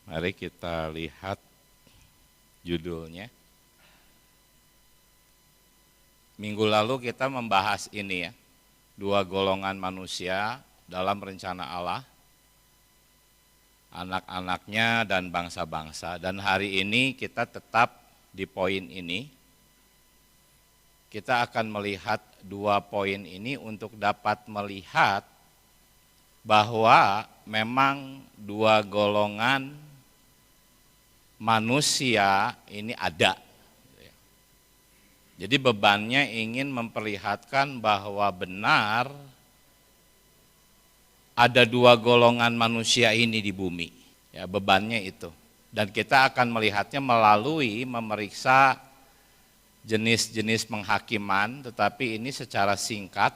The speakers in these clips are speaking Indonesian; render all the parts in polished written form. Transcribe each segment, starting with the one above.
Mari kita lihat judulnya. Minggu lalu kita membahas ini ya, dua golongan manusia dalam rencana Allah, anak-anaknya dan bangsa-bangsa. Dan hari ini kita tetap di poin ini. Kita akan melihat dua poin ini untuk dapat melihat bahwa memang dua golongan manusia ini ada. Jadi bebannya ingin memperlihatkan bahwa benar ada dua golongan manusia ini di bumi. Ya, bebannya itu. Dan kita akan melihatnya melalui memeriksa jenis-jenis penghakiman, tetapi ini secara singkat.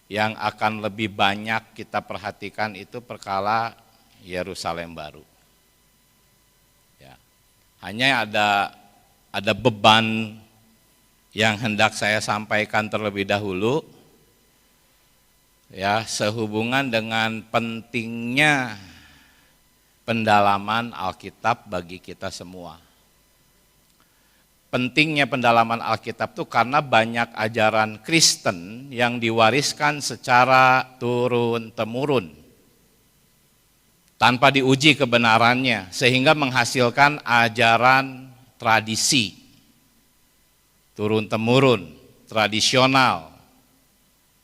Yang akan lebih banyak kita perhatikan itu perkara Yerusalem baru. Ya. Hanya ada beban yang hendak saya sampaikan terlebih dahulu, ya, sehubungan dengan pentingnya pendalaman Alkitab bagi kita semua. Pentingnya pendalaman Alkitab itu karena banyak ajaran Kristen yang diwariskan secara turun-temurun tanpa diuji kebenarannya, sehingga menghasilkan ajaran tradisi, turun-temurun, tradisional,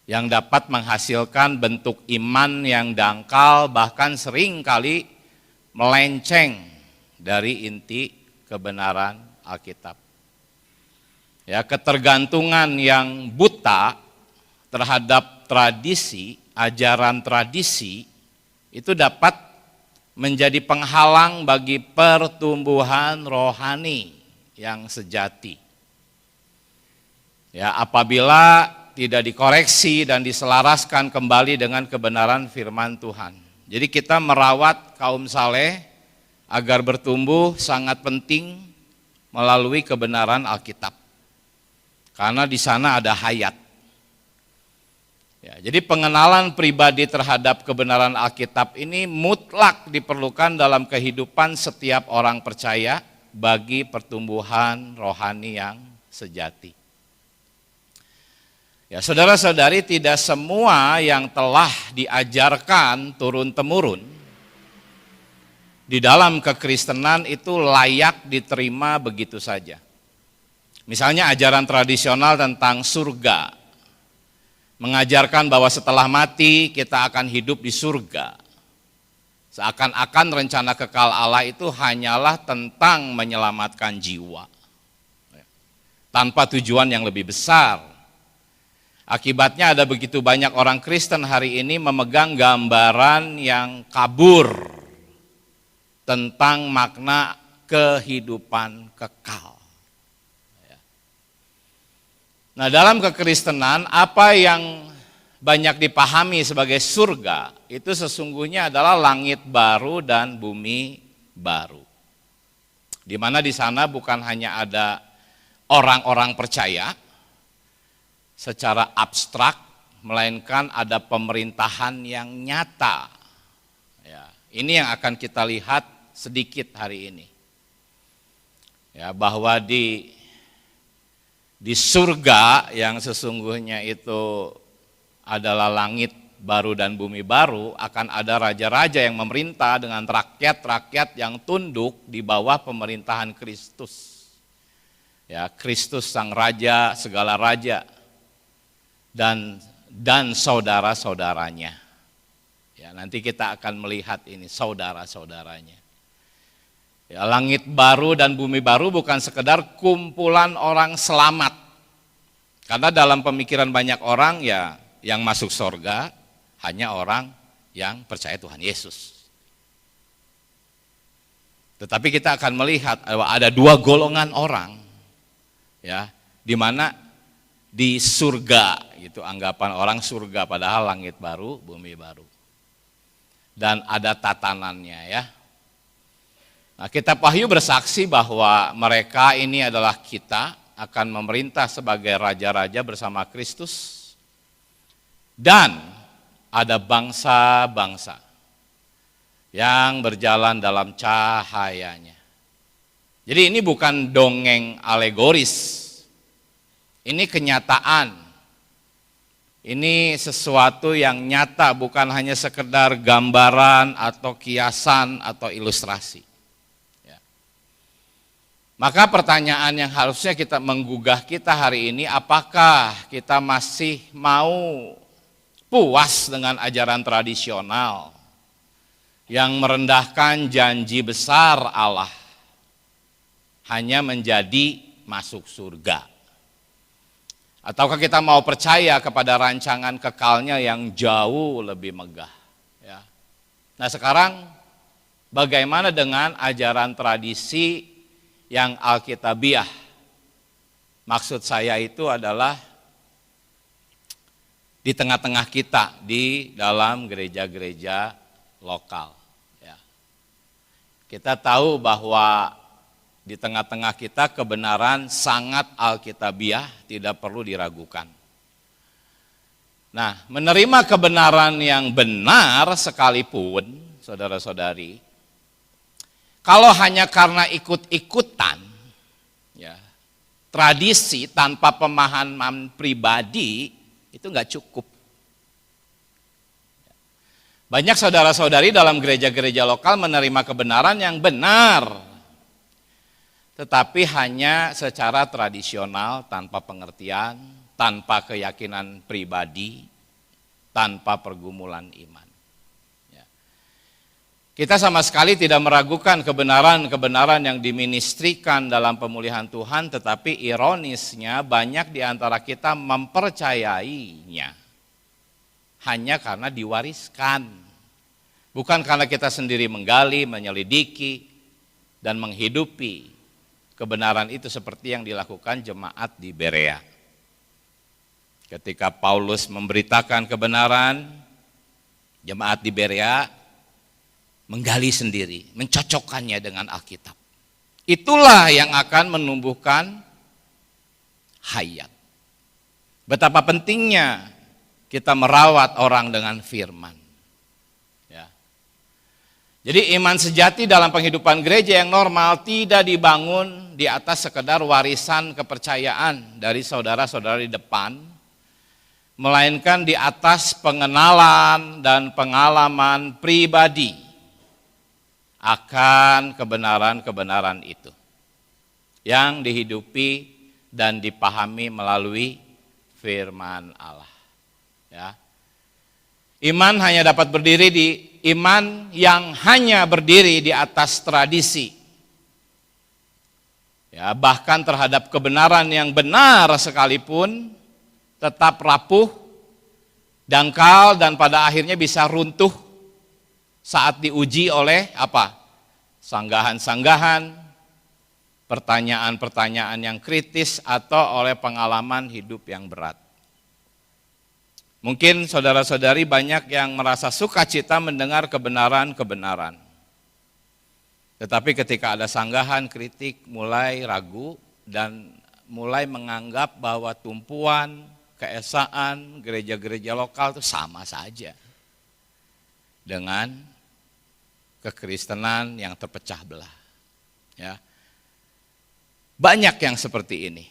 yang dapat menghasilkan bentuk iman yang dangkal, bahkan seringkali melenceng dari inti kebenaran Alkitab. Ya, ketergantungan yang buta terhadap tradisi, ajaran tradisi, itu dapat menjadi penghalang bagi pertumbuhan rohani yang sejati. Ya, apabila tidak dikoreksi dan diselaraskan kembali dengan kebenaran firman Tuhan. Jadi kita merawat kaum saleh agar bertumbuh sangat penting melalui kebenaran Alkitab. Karena di sana ada hayat. Ya, jadi pengenalan pribadi terhadap kebenaran Alkitab ini mutlak diperlukan dalam kehidupan setiap orang percaya bagi pertumbuhan rohani yang sejati. Ya, saudara-saudari, tidak semua yang telah diajarkan turun-temurun di dalam kekristenan itu layak diterima begitu saja. Misalnya ajaran tradisional tentang surga, mengajarkan bahwa setelah mati kita akan hidup di surga. Seakan-akan rencana kekal Allah itu hanyalah tentang menyelamatkan jiwa, tanpa tujuan yang lebih besar. Akibatnya ada begitu banyak orang Kristen hari ini memegang gambaran yang kabur tentang makna kehidupan kekal. Nah, dalam kekristenan apa yang banyak dipahami sebagai surga itu sesungguhnya adalah langit baru dan bumi baru. Di mana di sana bukan hanya ada orang-orang percaya secara abstrak, melainkan ada pemerintahan yang nyata. Ya, ini yang akan kita lihat sedikit hari ini. Ya, bahwa di surga yang sesungguhnya itu adalah langit baru dan bumi baru, akan ada raja-raja yang memerintah dengan rakyat-rakyat yang tunduk di bawah pemerintahan Kristus. Ya, Kristus sang raja, segala raja dan saudara-saudaranya. Ya, nanti kita akan melihat ini saudara-saudaranya. Ya, langit baru dan bumi baru bukan sekedar kumpulan orang selamat. Karena dalam pemikiran banyak orang ya yang masuk surga hanya orang yang percaya Tuhan Yesus. Tetapi kita akan melihat bahwa ada dua golongan orang, ya, di mana di surga, gitu anggapan orang surga padahal langit baru, bumi baru. Dan ada tatanannya, ya. Nah, kitab Wahyu bersaksi bahwa mereka ini adalah kita akan memerintah sebagai raja-raja bersama Kristus. Dan ada bangsa-bangsa. yang berjalan dalam cahayanya. Jadi ini bukan dongeng alegoris, ini kenyataan. Ini sesuatu yang nyata, bukan hanya sekedar gambaran atau kiasan atau ilustrasi. Ya. Maka pertanyaan yang harusnya kita menggugah kita hari ini, apakah kita masih mau puas dengan ajaran tradisional yang merendahkan janji besar Allah hanya menjadi masuk surga? Ataukah kita mau percaya kepada rancangan kekalnya yang jauh lebih megah? Ya. Nah sekarang bagaimana dengan ajaran tradisi yang alkitabiah? Maksud saya itu adalah di tengah-tengah kita, di dalam gereja-gereja lokal. Ya. Kita tahu bahwa di tengah-tengah kita kebenaran sangat alkitabiah, tidak perlu diragukan. Nah, menerima kebenaran yang benar sekalipun, saudara-saudari, kalau hanya karena ikut-ikutan, ya, tradisi tanpa pemahaman pribadi, itu nggak cukup. Banyak saudara-saudari dalam gereja-gereja lokal menerima kebenaran yang benar, tetapi hanya secara tradisional, tanpa pengertian, tanpa keyakinan pribadi, tanpa pergumulan iman. Ya. Kita sama sekali tidak meragukan kebenaran-kebenaran yang diministrikan dalam pemulihan Tuhan, tetapi ironisnya banyak di antara kita mempercayainya hanya karena diwariskan. Bukan karena kita sendiri menggali, menyelidiki, dan menghidupi kebenaran itu seperti yang dilakukan jemaat di Berea. Ketika Paulus memberitakan kebenaran, jemaat di Berea menggali sendiri, mencocokkannya dengan Alkitab. Itulah yang akan menumbuhkan hayat. Betapa pentingnya kita merawat orang dengan firman. Jadi iman sejati dalam penghidupan gereja yang normal tidak dibangun di atas sekedar warisan kepercayaan dari saudara-saudara di depan, melainkan di atas pengenalan dan pengalaman pribadi akan kebenaran-kebenaran itu yang dihidupi dan dipahami melalui firman Allah. Ya. Iman hanya dapat berdiri di iman yang hanya berdiri di atas tradisi. Ya, bahkan terhadap kebenaran yang benar sekalipun tetap rapuh, dangkal, dan pada akhirnya bisa runtuh saat diuji oleh apa? Sanggahan-sanggahan, pertanyaan-pertanyaan yang kritis, atau oleh pengalaman hidup yang berat. Mungkin saudara-saudari banyak yang merasa sukacita mendengar kebenaran-kebenaran. Tetapi ketika ada sanggahan, kritik, mulai ragu dan mulai menganggap bahwa tumpuan, keesaan, gereja-gereja lokal itu sama saja dengan kekristenan yang terpecah belah. Ya. Banyak yang seperti ini.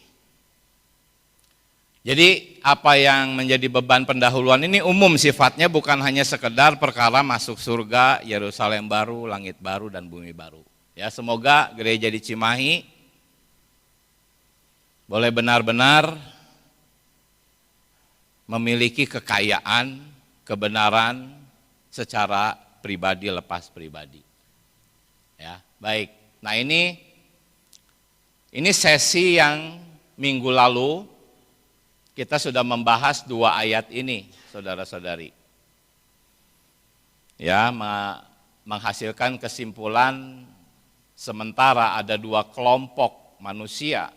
Jadi apa yang menjadi beban pendahuluan ini umum sifatnya, bukan hanya sekedar perkara masuk surga, Yerusalem baru, langit baru, dan bumi baru. Ya, semoga gereja di Cimahi boleh benar-benar memiliki kekayaan, kebenaran secara pribadi lepas pribadi. Ya, baik. Nah ini sesi yang minggu lalu kita sudah membahas 2 ayat ini, saudara-saudari. Ya, menghasilkan kesimpulan sementara ada 2 kelompok manusia.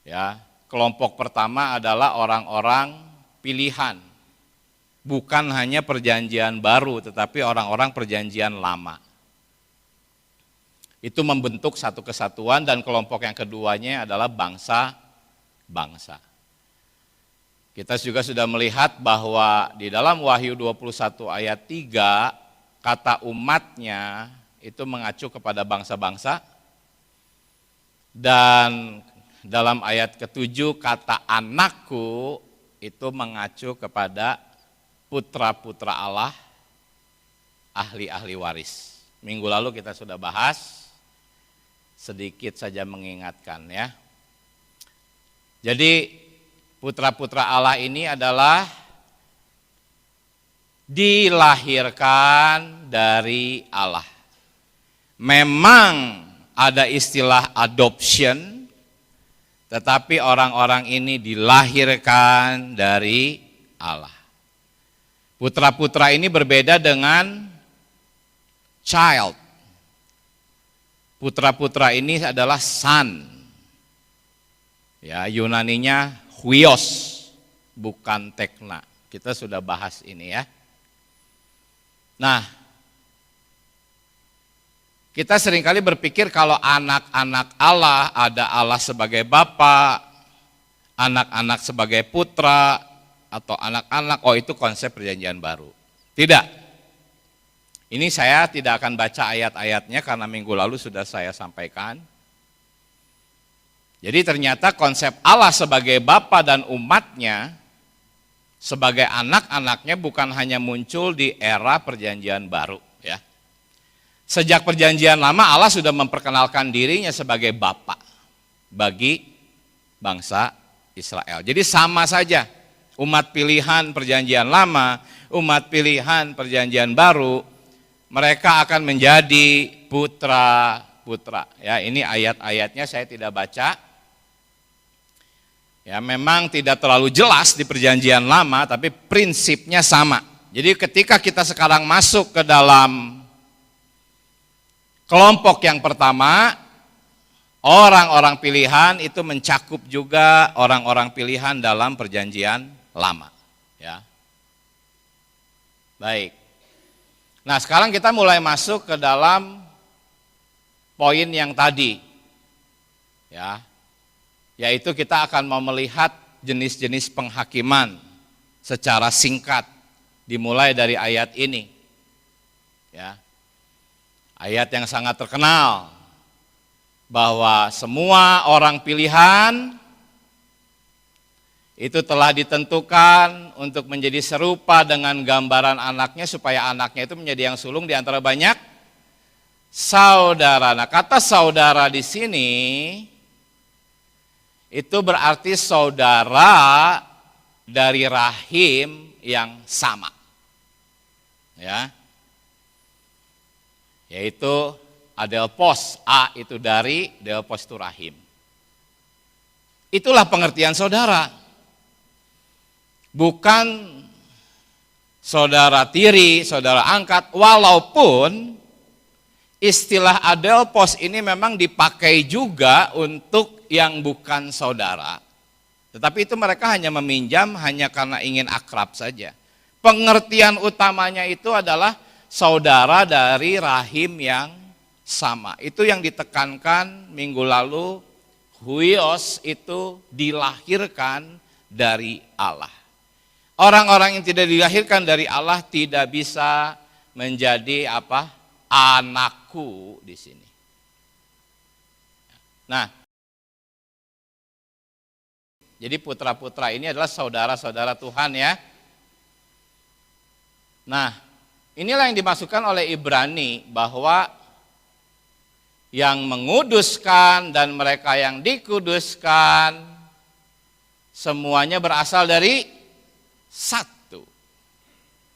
Ya, kelompok pertama adalah orang-orang pilihan. Bukan hanya perjanjian baru, tetapi orang-orang perjanjian lama. Itu membentuk satu kesatuan, dan kelompok yang keduanya adalah bangsa-bangsa. Kita juga sudah melihat bahwa di dalam Wahyu 21 ayat 3 kata umatnya itu mengacu kepada bangsa-bangsa, dan dalam ayat ke-7 kata anakku itu mengacu kepada putra-putra Allah, ahli-ahli waris. Minggu lalu kita sudah bahas, sedikit saja mengingatkan ya. Jadi putra-putra Allah ini adalah dilahirkan dari Allah. Memang ada istilah adoption, tetapi orang-orang ini dilahirkan dari Allah. Putra-putra ini berbeda dengan child. Putra-putra ini adalah son. Ya, Yunaninya huios, bukan tekna. Kita sudah bahas ini ya. Nah, kita seringkali berpikir kalau anak-anak Allah, ada Allah sebagai Bapa, anak-anak sebagai putra, atau anak-anak, oh itu konsep perjanjian baru. Tidak. Ini saya tidak akan baca ayat-ayatnya karena minggu lalu sudah saya sampaikan. Jadi ternyata konsep Allah sebagai Bapa dan umatnya, sebagai anak-anaknya bukan hanya muncul di era perjanjian baru. Ya. Sejak perjanjian lama Allah sudah memperkenalkan dirinya sebagai Bapa bagi bangsa Israel. Jadi sama saja, umat pilihan perjanjian lama, umat pilihan perjanjian baru, mereka akan menjadi putra-putra. Ya, ini ayat-ayatnya saya tidak baca. Ya, memang tidak terlalu jelas di perjanjian lama, tapi prinsipnya sama. Jadi ketika kita sekarang masuk ke dalam kelompok yang pertama, orang-orang pilihan itu mencakup juga orang-orang pilihan dalam perjanjian lama. Ya. Baik. Nah, sekarang kita mulai masuk ke dalam poin yang tadi. Ya. Yaitu kita akan mau melihat jenis-jenis penghakiman secara singkat, dimulai dari ayat ini. Ya. Ayat yang sangat terkenal, bahwa semua orang pilihan itu telah ditentukan untuk menjadi serupa dengan gambaran anaknya, supaya anaknya itu menjadi yang sulung di antara banyak saudara. Nah, kata saudara di sini itu berarti saudara dari rahim yang sama. Ya. Yaitu adelpos, A itu dari, delpos itu rahim. Itulah pengertian saudara. Bukan saudara tiri, saudara angkat, walaupun istilah adelpos ini memang dipakai juga untuk yang bukan saudara. Tetapi itu mereka hanya meminjam hanya karena ingin akrab saja. Pengertian utamanya itu adalah saudara dari rahim yang sama. Itu yang ditekankan minggu lalu, huios itu dilahirkan dari Allah. Orang-orang yang tidak dilahirkan dari Allah tidak bisa menjadi apa? Anakku di sini. Nah, jadi putra-putra ini adalah saudara-saudara Tuhan ya. Nah, inilah yang dimasukkan oleh Ibrani, bahwa yang menguduskan dan mereka yang dikuduskan semuanya berasal dari satu.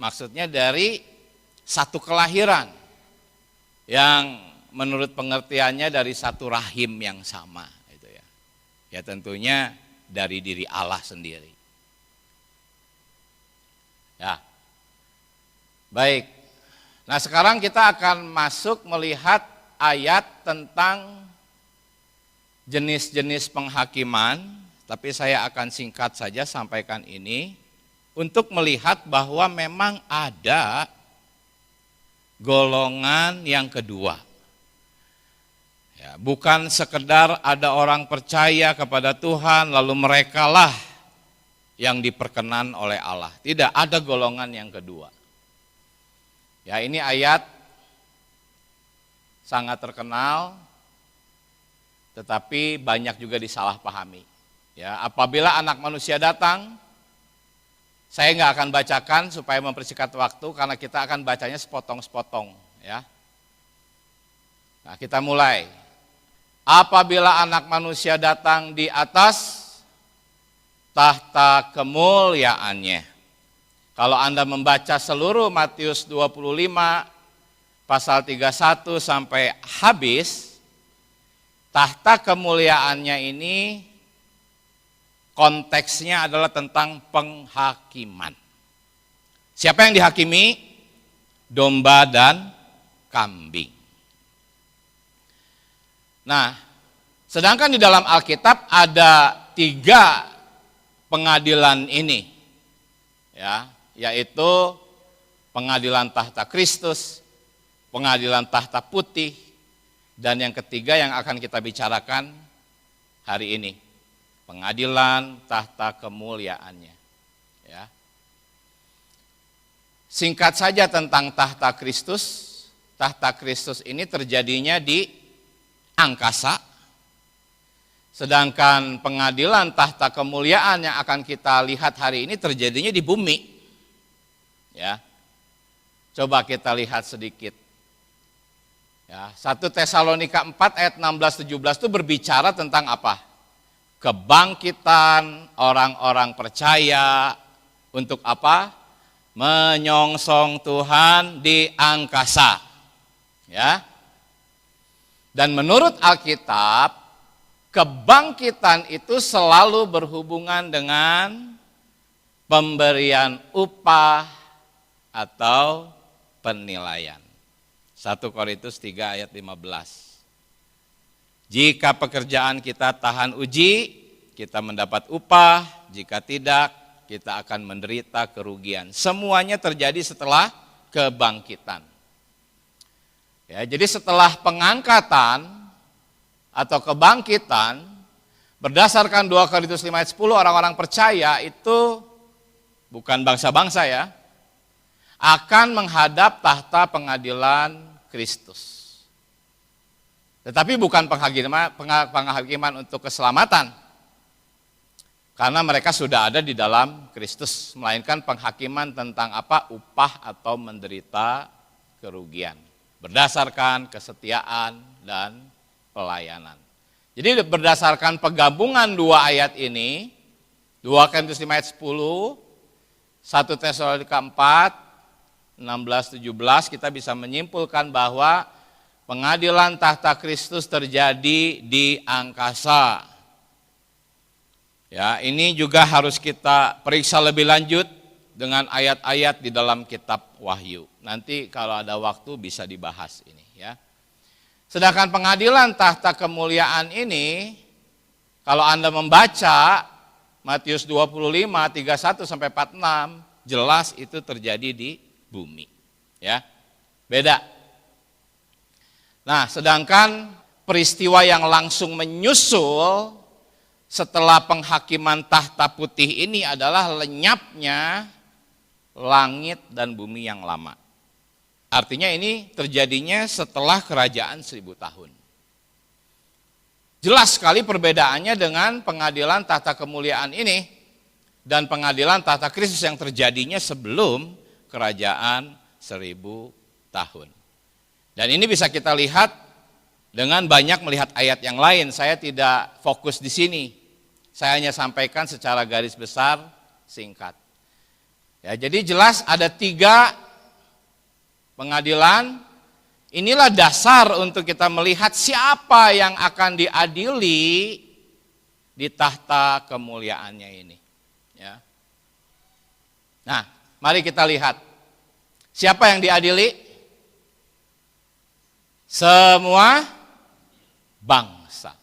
Maksudnya dari satu kelahiran yang menurut pengertiannya dari satu rahim yang sama itu ya. Ya tentunya dari diri Allah sendiri. Ya. Baik. Nah, sekarang kita akan masuk melihat ayat tentang jenis-jenis penghakiman, tapi saya akan singkat saja sampaikan ini untuk melihat bahwa memang ada golongan yang kedua. Ya, bukan sekedar ada orang percaya kepada Tuhan lalu merekalah yang diperkenan oleh Allah. Tidak, ada golongan yang kedua. Ya, ini ayat sangat terkenal, tetapi banyak juga disalahpahami. Ya, apabila Anak Manusia datang, saya nggak akan bacakan supaya mempersingkat waktu karena kita akan bacanya sepotong-sepotong. Ya, nah kita mulai. Apabila Anak Manusia datang di atas tahta kemuliaannya. Kalau Anda membaca seluruh Matius 25 pasal 31 sampai habis, tahta kemuliaannya ini konteksnya adalah tentang penghakiman. Siapa yang dihakimi? Domba dan kambing. Nah, sedangkan di dalam Alkitab ada 3 pengadilan ini, ya, yaitu pengadilan tahta Kristus, pengadilan tahta putih, dan yang ketiga yang akan kita bicarakan hari ini, pengadilan tahta kemuliaannya. Ya. Singkat saja tentang tahta Kristus. Tahta Kristus ini terjadinya di angkasa. Sedangkan pengadilan tahta kemuliaan yang akan kita lihat hari ini terjadinya di bumi. Ya. Coba kita lihat sedikit. Ya, 1 Tesalonika 4 ayat 16-17 itu berbicara tentang apa? Kebangkitan orang-orang percaya untuk apa? Menyongsong Tuhan di angkasa. Ya. Dan menurut Alkitab, kebangkitan itu selalu berhubungan dengan pemberian upah atau penilaian. 1 Korintus 3 ayat 15. Jika pekerjaan kita tahan uji, kita mendapat upah, jika tidak, kita akan menderita kerugian. Semuanya terjadi setelah kebangkitan. Ya, jadi setelah pengangkatan atau kebangkitan, berdasarkan 2 Korintus 5 ayat 10, orang-orang percaya itu bukan bangsa-bangsa ya, akan menghadap tahta pengadilan Kristus. Tetapi bukan penghakiman untuk keselamatan, karena mereka sudah ada di dalam Kristus, melainkan penghakiman tentang apa? Upah atau menderita kerugian, berdasarkan kesetiaan dan pelayanan. Jadi berdasarkan penggabungan 2 ayat ini, 2 Korintus 5 ayat 10, 1 Tesalonika 4, 16-17, kita bisa menyimpulkan bahwa pengadilan tahta Kristus terjadi di angkasa. Ya, ini juga harus kita periksa lebih lanjut dengan ayat-ayat di dalam kitab Wahyu. Nanti kalau ada waktu bisa dibahas ini ya. Sedangkan pengadilan tahta kemuliaan ini, kalau Anda membaca Matius 25, 31 sampai 46, jelas itu terjadi di bumi. Ya, beda. Nah, sedangkan peristiwa yang langsung menyusul setelah penghakiman tahta putih ini adalah lenyapnya langit dan bumi yang lama. Artinya ini terjadinya setelah kerajaan 1000 tahun. Jelas sekali perbedaannya dengan pengadilan tahta kemuliaan ini dan pengadilan tahta Kristus yang terjadinya sebelum kerajaan 1000 tahun. Dan ini bisa kita lihat dengan banyak melihat ayat yang lain. Saya tidak fokus di sini. Saya hanya sampaikan secara garis besar singkat. Ya, jadi jelas ada 3 pengadilan. Inilah dasar untuk kita melihat siapa yang akan diadili di tahta kemuliaannya ini. Ya. Nah, mari kita lihat. Siapa yang diadili? Semua bangsa.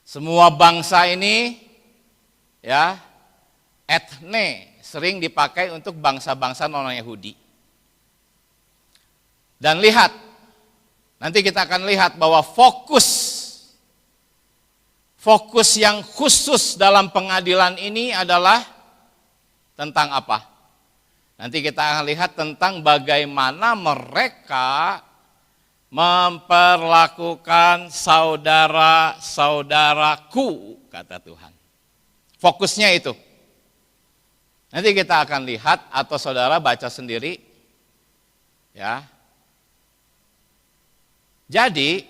Semua bangsa ini ya, etne sering dipakai untuk bangsa-bangsa non-Yahudi. Dan lihat, nanti kita akan lihat bahwa fokus yang khusus dalam pengadilan ini adalah tentang apa? Nanti kita akan lihat tentang bagaimana mereka memperlakukan saudara-saudaraku, kata Tuhan. Fokusnya itu. Nanti kita akan lihat atau saudara baca sendiri. Ya. Jadi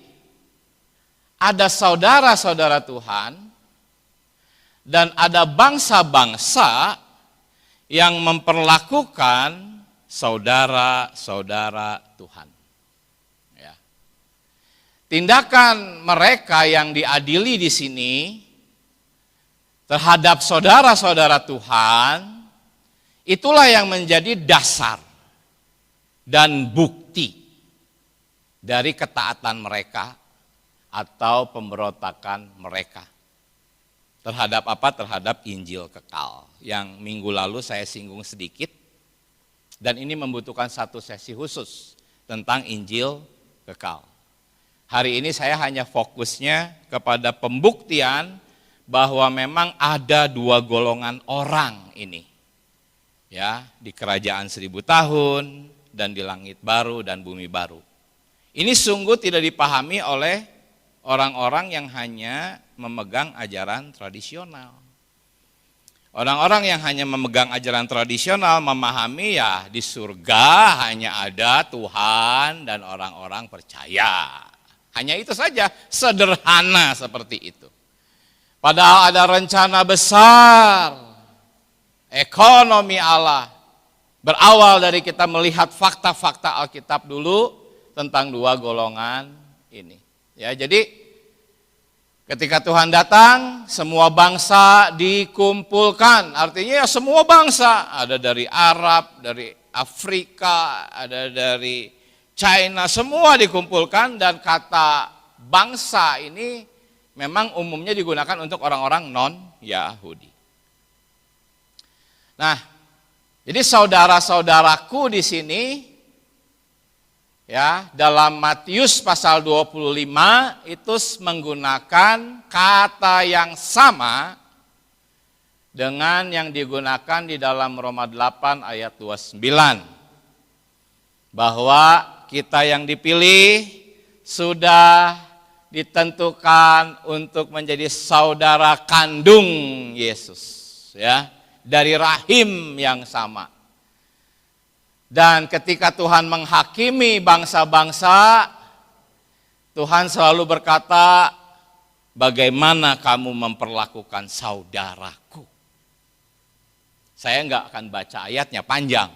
ada saudara-saudara Tuhan dan ada bangsa-bangsa yang memperlakukan saudara-saudara Tuhan. Ya. Tindakan mereka yang diadili di sini terhadap saudara-saudara Tuhan, itulah yang menjadi dasar dan bukti dari ketaatan mereka atau pemberontakan mereka. Terhadap apa? Terhadap Injil kekal. Yang minggu lalu saya singgung sedikit. Dan ini membutuhkan satu sesi khusus tentang Injil kekal. Hari ini saya hanya fokusnya kepada pembuktian bahwa memang ada dua golongan orang ini. Ya, di kerajaan 1000 tahun dan di langit baru dan bumi baru. Ini sungguh tidak dipahami oleh orang-orang yang hanya memegang ajaran tradisional. Orang-orang yang hanya memegang ajaran tradisional memahami ya di surga hanya ada Tuhan dan orang-orang percaya. Hanya itu saja, sederhana seperti itu. Padahal ada rencana besar, ekonomi Allah. Berawal dari kita melihat fakta-fakta Alkitab dulu tentang dua golongan ini. Ya, jadi ketika Tuhan datang, semua bangsa dikumpulkan. Artinya ya semua bangsa, ada dari Arab, dari Afrika, ada dari China, semua dikumpulkan dan kata bangsa ini memang umumnya digunakan untuk orang-orang non-Yahudi. Nah, jadi saudara-saudaraku di sini ya, dalam Matius pasal 25 itu menggunakan kata yang sama dengan yang digunakan di dalam Roma 8 ayat 29. Bahwa kita yang dipilih sudah ditentukan untuk menjadi saudara kandung Yesus, ya, dari rahim yang sama. Dan ketika Tuhan menghakimi bangsa-bangsa, Tuhan selalu berkata, bagaimana kamu memperlakukan saudaraku. Saya enggak akan baca ayatnya panjang,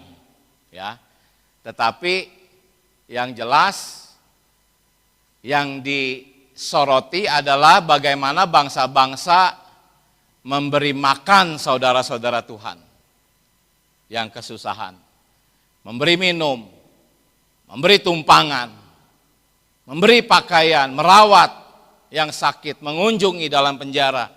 ya. Tetapi yang jelas, yang disoroti adalah bagaimana bangsa-bangsa memberi makan saudara-saudara Tuhan yang kesusahan. Memberi minum, memberi tumpangan, memberi pakaian, merawat yang sakit, mengunjungi dalam penjara.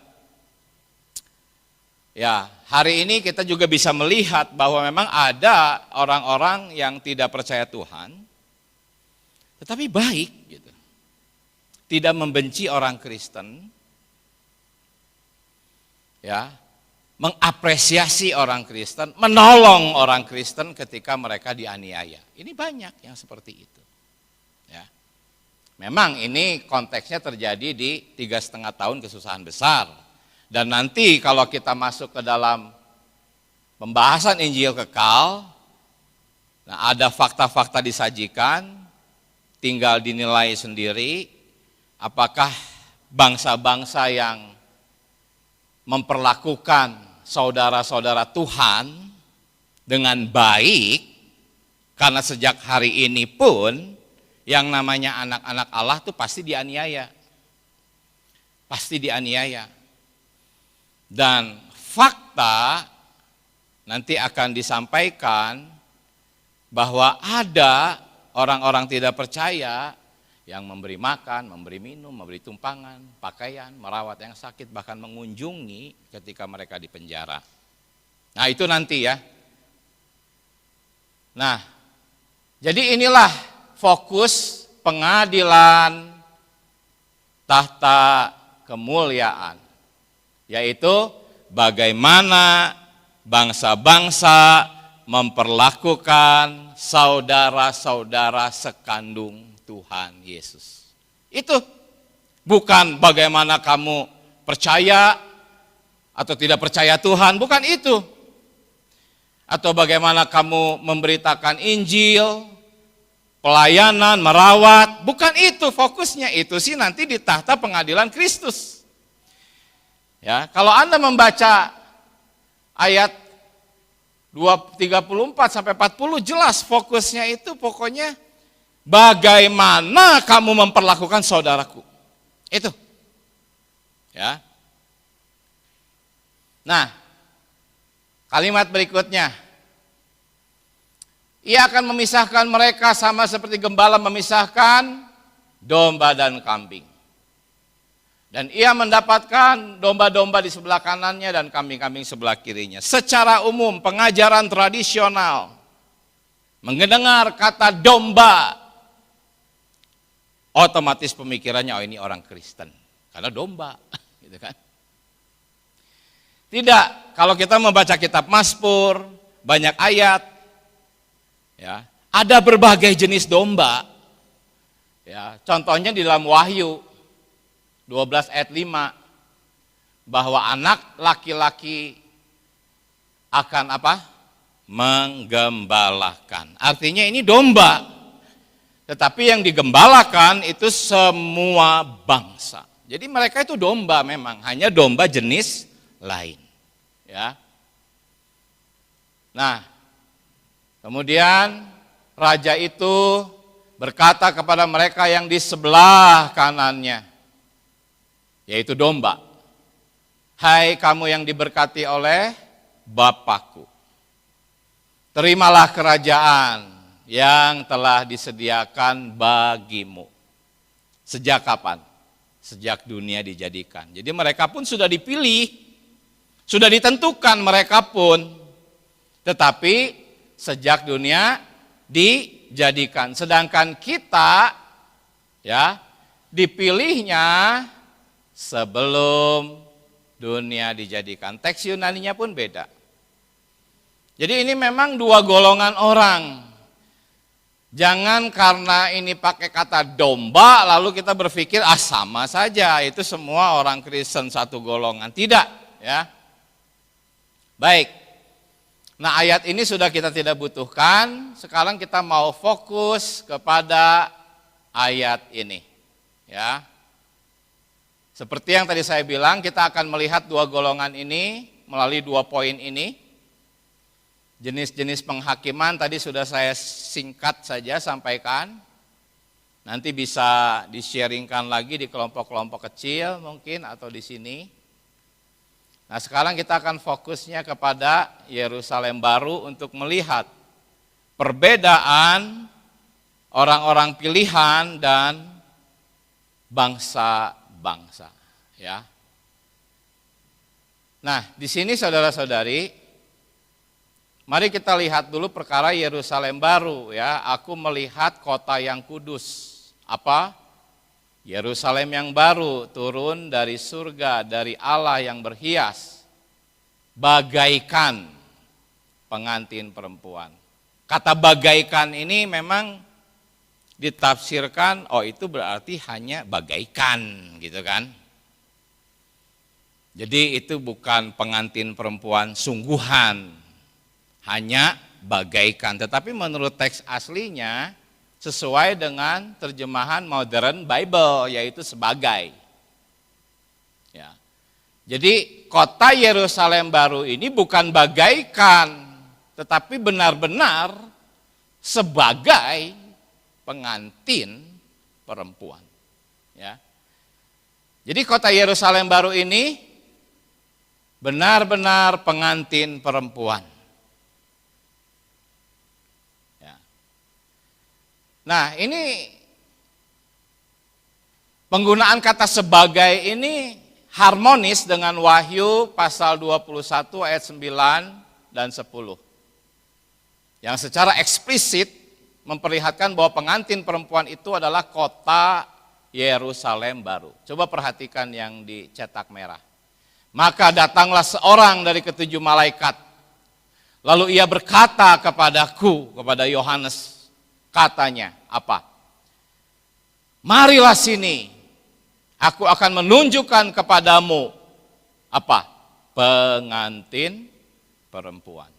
Ya, hari ini kita juga bisa melihat bahwa memang ada orang-orang yang tidak percaya Tuhan, tetapi baik gitu. Tidak membenci orang Kristen. Ya, mengapresiasi orang Kristen, menolong orang Kristen ketika mereka dianiaya. Ini banyak yang seperti itu. Ya. Memang ini konteksnya terjadi di 3,5 tahun kesusahan besar. Dan nanti kalau kita masuk ke dalam pembahasan Injil kekal, nah ada fakta-fakta disajikan, tinggal dinilai sendiri, apakah bangsa-bangsa yang memperlakukan saudara-saudara Tuhan dengan baik, karena sejak hari ini pun yang namanya anak-anak Allah itu pasti dianiaya. Pasti dianiaya. Dan fakta nanti akan disampaikan bahwa ada orang-orang tidak percaya yang memberi makan, memberi minum, memberi tumpangan, pakaian, merawat yang sakit, bahkan mengunjungi ketika mereka di penjara. Nah itu nanti ya. Nah, jadi inilah fokus pengadilan tahta kemuliaan. Yaitu bagaimana bangsa-bangsa memperlakukan saudara-saudara sekandung Tuhan Yesus. Itu bukan bagaimana kamu percaya atau tidak percaya Tuhan, bukan itu. Atau bagaimana kamu memberitakan Injil, pelayanan, merawat, bukan itu fokusnya. Itu sih nanti di tahta pengadilan Kristus. Ya, kalau Anda membaca ayat 34 sampai 40 jelas fokusnya itu pokoknya bagaimana kamu memperlakukan saudaraku. Itu. Ya. Nah, kalimat berikutnya. Ia akan memisahkan mereka sama seperti gembala memisahkan domba dan kambing. Dan ia mendapatkan domba-domba di sebelah kanannya dan kambing-kambing sebelah kirinya. Secara umum pengajaran tradisional mendengar kata domba, otomatis pemikirannya, oh ini orang Kristen karena domba, gitu kan? Tidak, kalau kita membaca kitab Mazmur, banyak ayat, ya, ada berbagai jenis domba. Ya, contohnya di dalam Wahyu 12 ayat 5, bahwa anak laki-laki akan apa? Menggembalakan. Artinya ini domba. Tetapi yang digembalakan itu semua bangsa. Jadi mereka itu domba memang, hanya domba jenis lain. Ya. Nah, kemudian raja itu berkata kepada mereka yang di sebelah kanannya, yaitu domba, hai kamu yang diberkati oleh Bapakku, terimalah kerajaan yang telah disediakan bagimu. Sejak kapan? Sejak dunia dijadikan. Jadi mereka pun sudah dipilih, sudah ditentukan mereka pun, tetapi sejak dunia dijadikan. Sedangkan kita, ya, dipilihnya sebelum dunia dijadikan. Teks Yunaninya pun beda. Jadi ini memang dua golongan orang. Jangan karena ini pakai kata domba lalu kita berpikir sama saja, itu semua orang Kristen satu golongan. Tidak, ya. Baik. Nah, ayat ini sudah kita tidak butuhkan. Sekarang kita mau fokus kepada ayat ini, ya. Seperti yang tadi saya bilang, kita akan melihat dua golongan ini melalui dua poin ini. Jenis-jenis penghakiman tadi sudah saya singkat saja sampaikan. Nanti bisa di-sharingkan lagi di kelompok-kelompok kecil mungkin atau di sini. Nah, sekarang kita akan fokusnya kepada Yerusalem baru untuk melihat perbedaan orang-orang pilihan dan bangsa-bangsa, ya. Nah, di sini saudara-saudari, mari kita lihat dulu perkara Yerusalem baru, ya. Aku melihat kota yang kudus. Apa? Yerusalem yang baru turun dari surga, dari Allah yang berhias, bagaikan pengantin perempuan. Kata bagaikan ini memang ditafsirkan, oh itu berarti hanya bagaikan, gitu kan. Jadi itu bukan pengantin perempuan sungguhan, hanya bagaikan. Tetapi menurut teks aslinya sesuai dengan terjemahan Modern Bible, yaitu sebagai. Ya. Jadi kota Yerusalem baru ini bukan bagaikan, tetapi benar-benar sebagai pengantin perempuan. Ya. Jadi kota Yerusalem baru ini benar-benar pengantin perempuan. Nah, ini penggunaan kata sebagai ini harmonis dengan Wahyu pasal 21 ayat 9 dan 10. Yang secara eksplisit memperlihatkan bahwa pengantin perempuan itu adalah kota Yerusalem baru. Coba perhatikan yang dicetak merah. Maka datanglah seorang dari ketujuh malaikat, Lalu ia berkata kepadaku, kepada Yohanes, katanya apa? Marilah sini, aku akan menunjukkan kepadamu apa? Pengantin perempuan.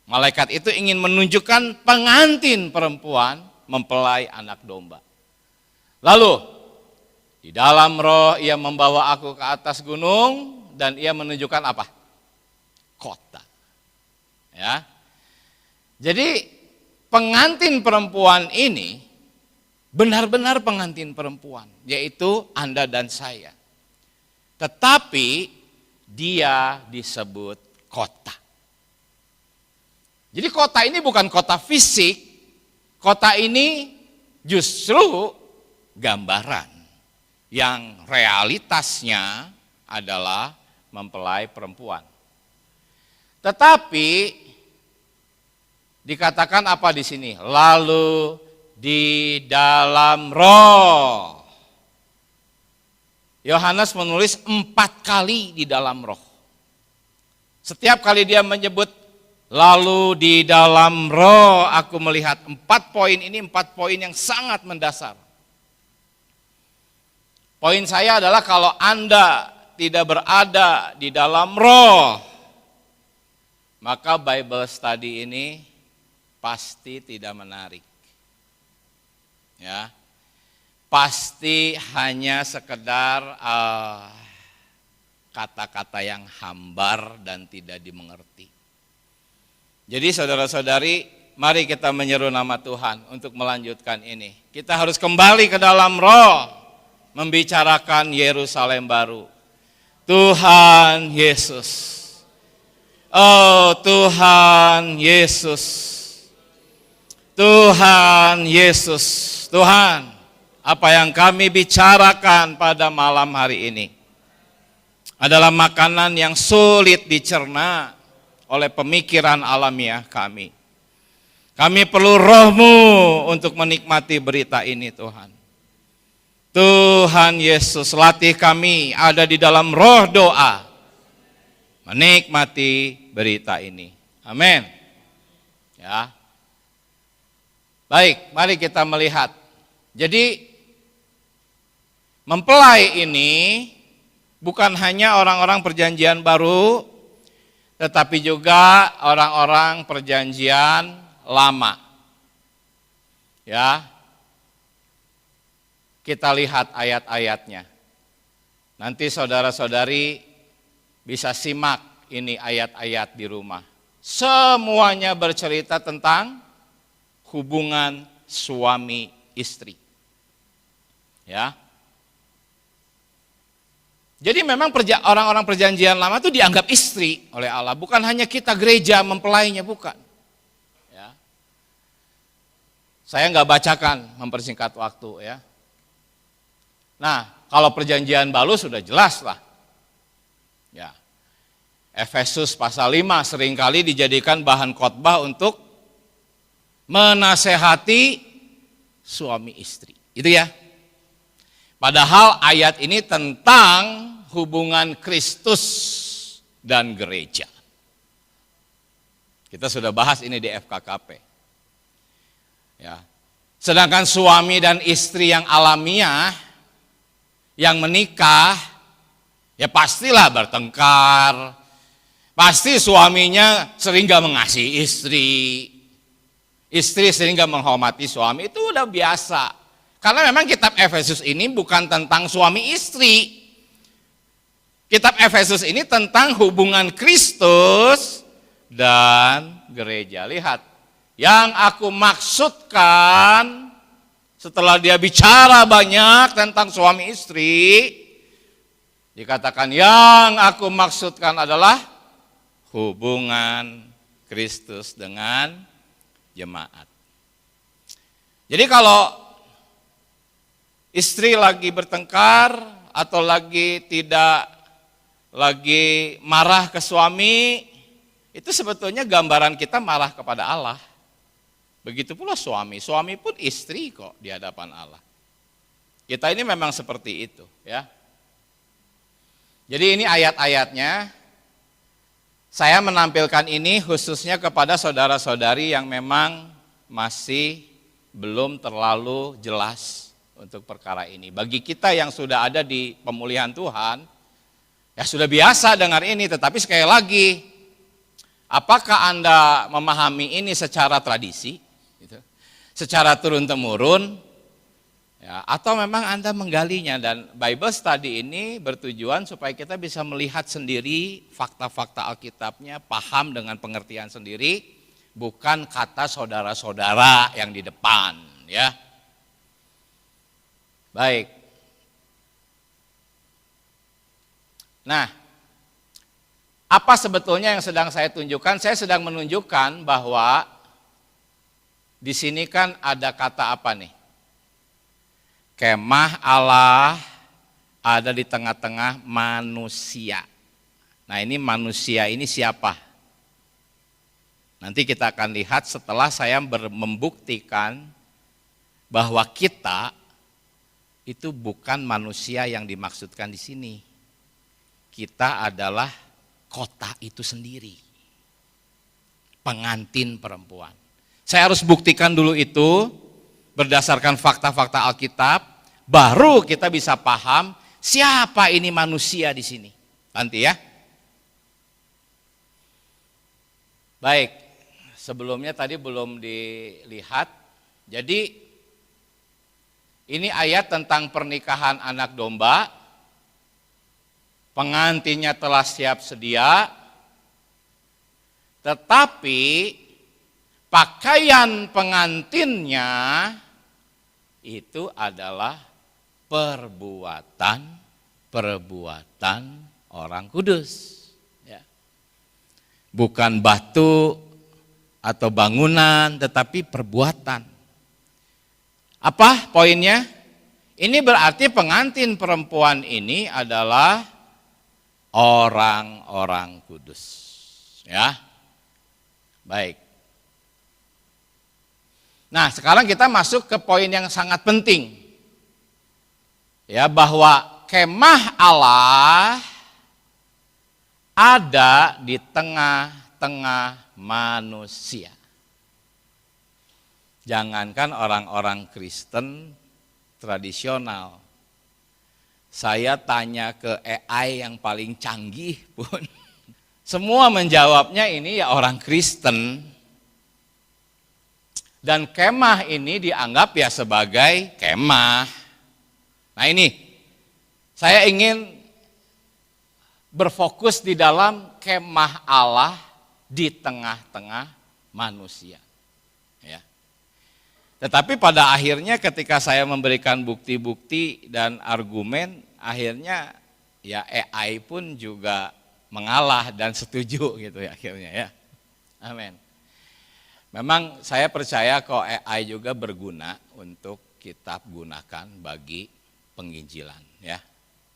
Malaikat itu ingin menunjukkan pengantin perempuan mempelai anak domba. Lalu di dalam roh ia membawa aku ke atas gunung dan ia menunjukkan apa? Kota. Ya. Jadi pengantin perempuan ini benar-benar pengantin perempuan, yaitu Anda dan saya. Tetapi dia disebut kota. Jadi kota ini bukan kota fisik, kota ini justru gambaran yang realitasnya adalah mempelai perempuan. Tetapi dikatakan apa di sini? Lalu di dalam roh. Yohanes menulis 4 kali di dalam roh. Setiap kali dia menyebut lalu di dalam roh, aku melihat 4 poin ini, 4 poin yang sangat mendasar. Poin saya adalah kalau Anda tidak berada di dalam roh, maka Bible study ini pasti tidak menarik. Ya. Pasti hanya sekedar kata-kata yang hambar dan tidak dimengerti. Jadi saudara-saudari, mari kita menyeru nama Tuhan untuk melanjutkan ini. Kita harus kembali ke dalam roh, membicarakan Yerusalem baru. Tuhan Yesus. Oh Tuhan Yesus. Tuhan Yesus. Tuhan, apa yang kami bicarakan pada malam hari ini adalah makanan yang sulit dicerna oleh pemikiran alamiah kami. Kami perlu roh-Mu untuk menikmati berita ini Tuhan. Tuhan Yesus, latih kami ada di dalam roh doa, menikmati berita ini. Amin. Ya. Baik, mari kita melihat. Jadi mempelai ini bukan hanya orang-orang perjanjian baru, tetapi juga orang-orang perjanjian lama. Ya. Kita lihat ayat-ayatnya. Nanti saudara-saudari bisa simak ini ayat-ayat di rumah. Semuanya bercerita tentang hubungan suami istri. Ya. Jadi memang orang-orang perjanjian lama itu dianggap istri oleh Allah, bukan hanya kita gereja mempelainya, bukan. Ya. Saya nggak bacakan mempersingkat waktu ya. Nah, kalau perjanjian baru sudah jelas lah. Ya. Efesus pasal 5 seringkali dijadikan bahan khotbah untuk menasehati suami istri. Itu ya. Padahal ayat ini tentang hubungan Kristus dan gereja. Kita sudah bahas ini di FKKP. Ya. Sedangkan suami dan istri yang alamiah, yang menikah, ya pastilah bertengkar. Pasti suaminya sering gak mengasihi istri. Istri sering gak menghormati suami, itu udah biasa. Karena memang kitab Efesus ini bukan tentang suami istri. Kitab Efesus ini tentang hubungan Kristus dan gereja. Lihat, yang aku maksudkan setelah dia bicara banyak tentang suami istri, dikatakan yang aku maksudkan adalah hubungan Kristus dengan jemaat. Jadi kalau istri lagi bertengkar atau lagi marah ke suami, itu sebetulnya gambaran kita marah kepada Allah. Begitu pula suami pun istri kok di hadapan Allah. Kita ini memang seperti itu ya. Jadi ini ayat-ayatnya. Saya menampilkan ini khususnya kepada saudara-saudari yang memang masih belum terlalu jelas untuk perkara ini. Bagi kita yang sudah ada di pemulihan Tuhan, ya sudah biasa dengar ini, tetapi sekali lagi, apakah Anda memahami ini secara tradisi, gitu, secara turun-temurun, ya, atau memang Anda menggalinya? Dan Bible Study ini bertujuan supaya kita bisa melihat sendiri fakta-fakta Alkitabnya, paham dengan pengertian sendiri, bukan kata saudara-saudara yang di depan, ya. Baik. Nah, apa sebetulnya yang sedang saya tunjukkan? Saya sedang menunjukkan bahwa di sini kan ada kata apa nih? Kemah Allah ada di tengah-tengah manusia. Nah, ini manusia ini siapa? Nanti kita akan lihat setelah saya membuktikan bahwa kita itu bukan manusia yang dimaksudkan di sini. Kita adalah kota itu sendiri. Pengantin perempuan. Saya harus buktikan dulu itu berdasarkan fakta-fakta Alkitab, baru kita bisa paham siapa ini manusia di sini. Nanti ya. Baik, sebelumnya tadi belum dilihat. Jadi ini ayat tentang pernikahan anak domba. Pengantinnya telah siap sedia. Tetapi pakaian pengantinnya itu adalah perbuatan orang kudus. Ya. Bukan batu atau bangunan, tetapi perbuatan. Apa poinnya? Ini berarti pengantin perempuan ini adalah orang-orang kudus. Ya, baik. Nah, sekarang kita masuk ke poin yang sangat penting. Ya, bahwa kemah Allah ada di tengah-tengah manusia. Jangankan orang-orang Kristen tradisional. Saya tanya ke AI yang paling canggih pun. Semua menjawabnya ini ya orang Kristen. Dan kemah ini dianggap ya sebagai kemah. Nah ini, saya ingin berfokus di dalam kemah Allah di tengah-tengah manusia. Ya. Tetapi pada akhirnya ketika saya memberikan bukti-bukti dan argumen, akhirnya ya AI pun juga mengalah dan setuju gitu ya akhirnya ya. Amin. Memang saya percaya kok AI juga berguna untuk kita gunakan bagi penginjilan ya.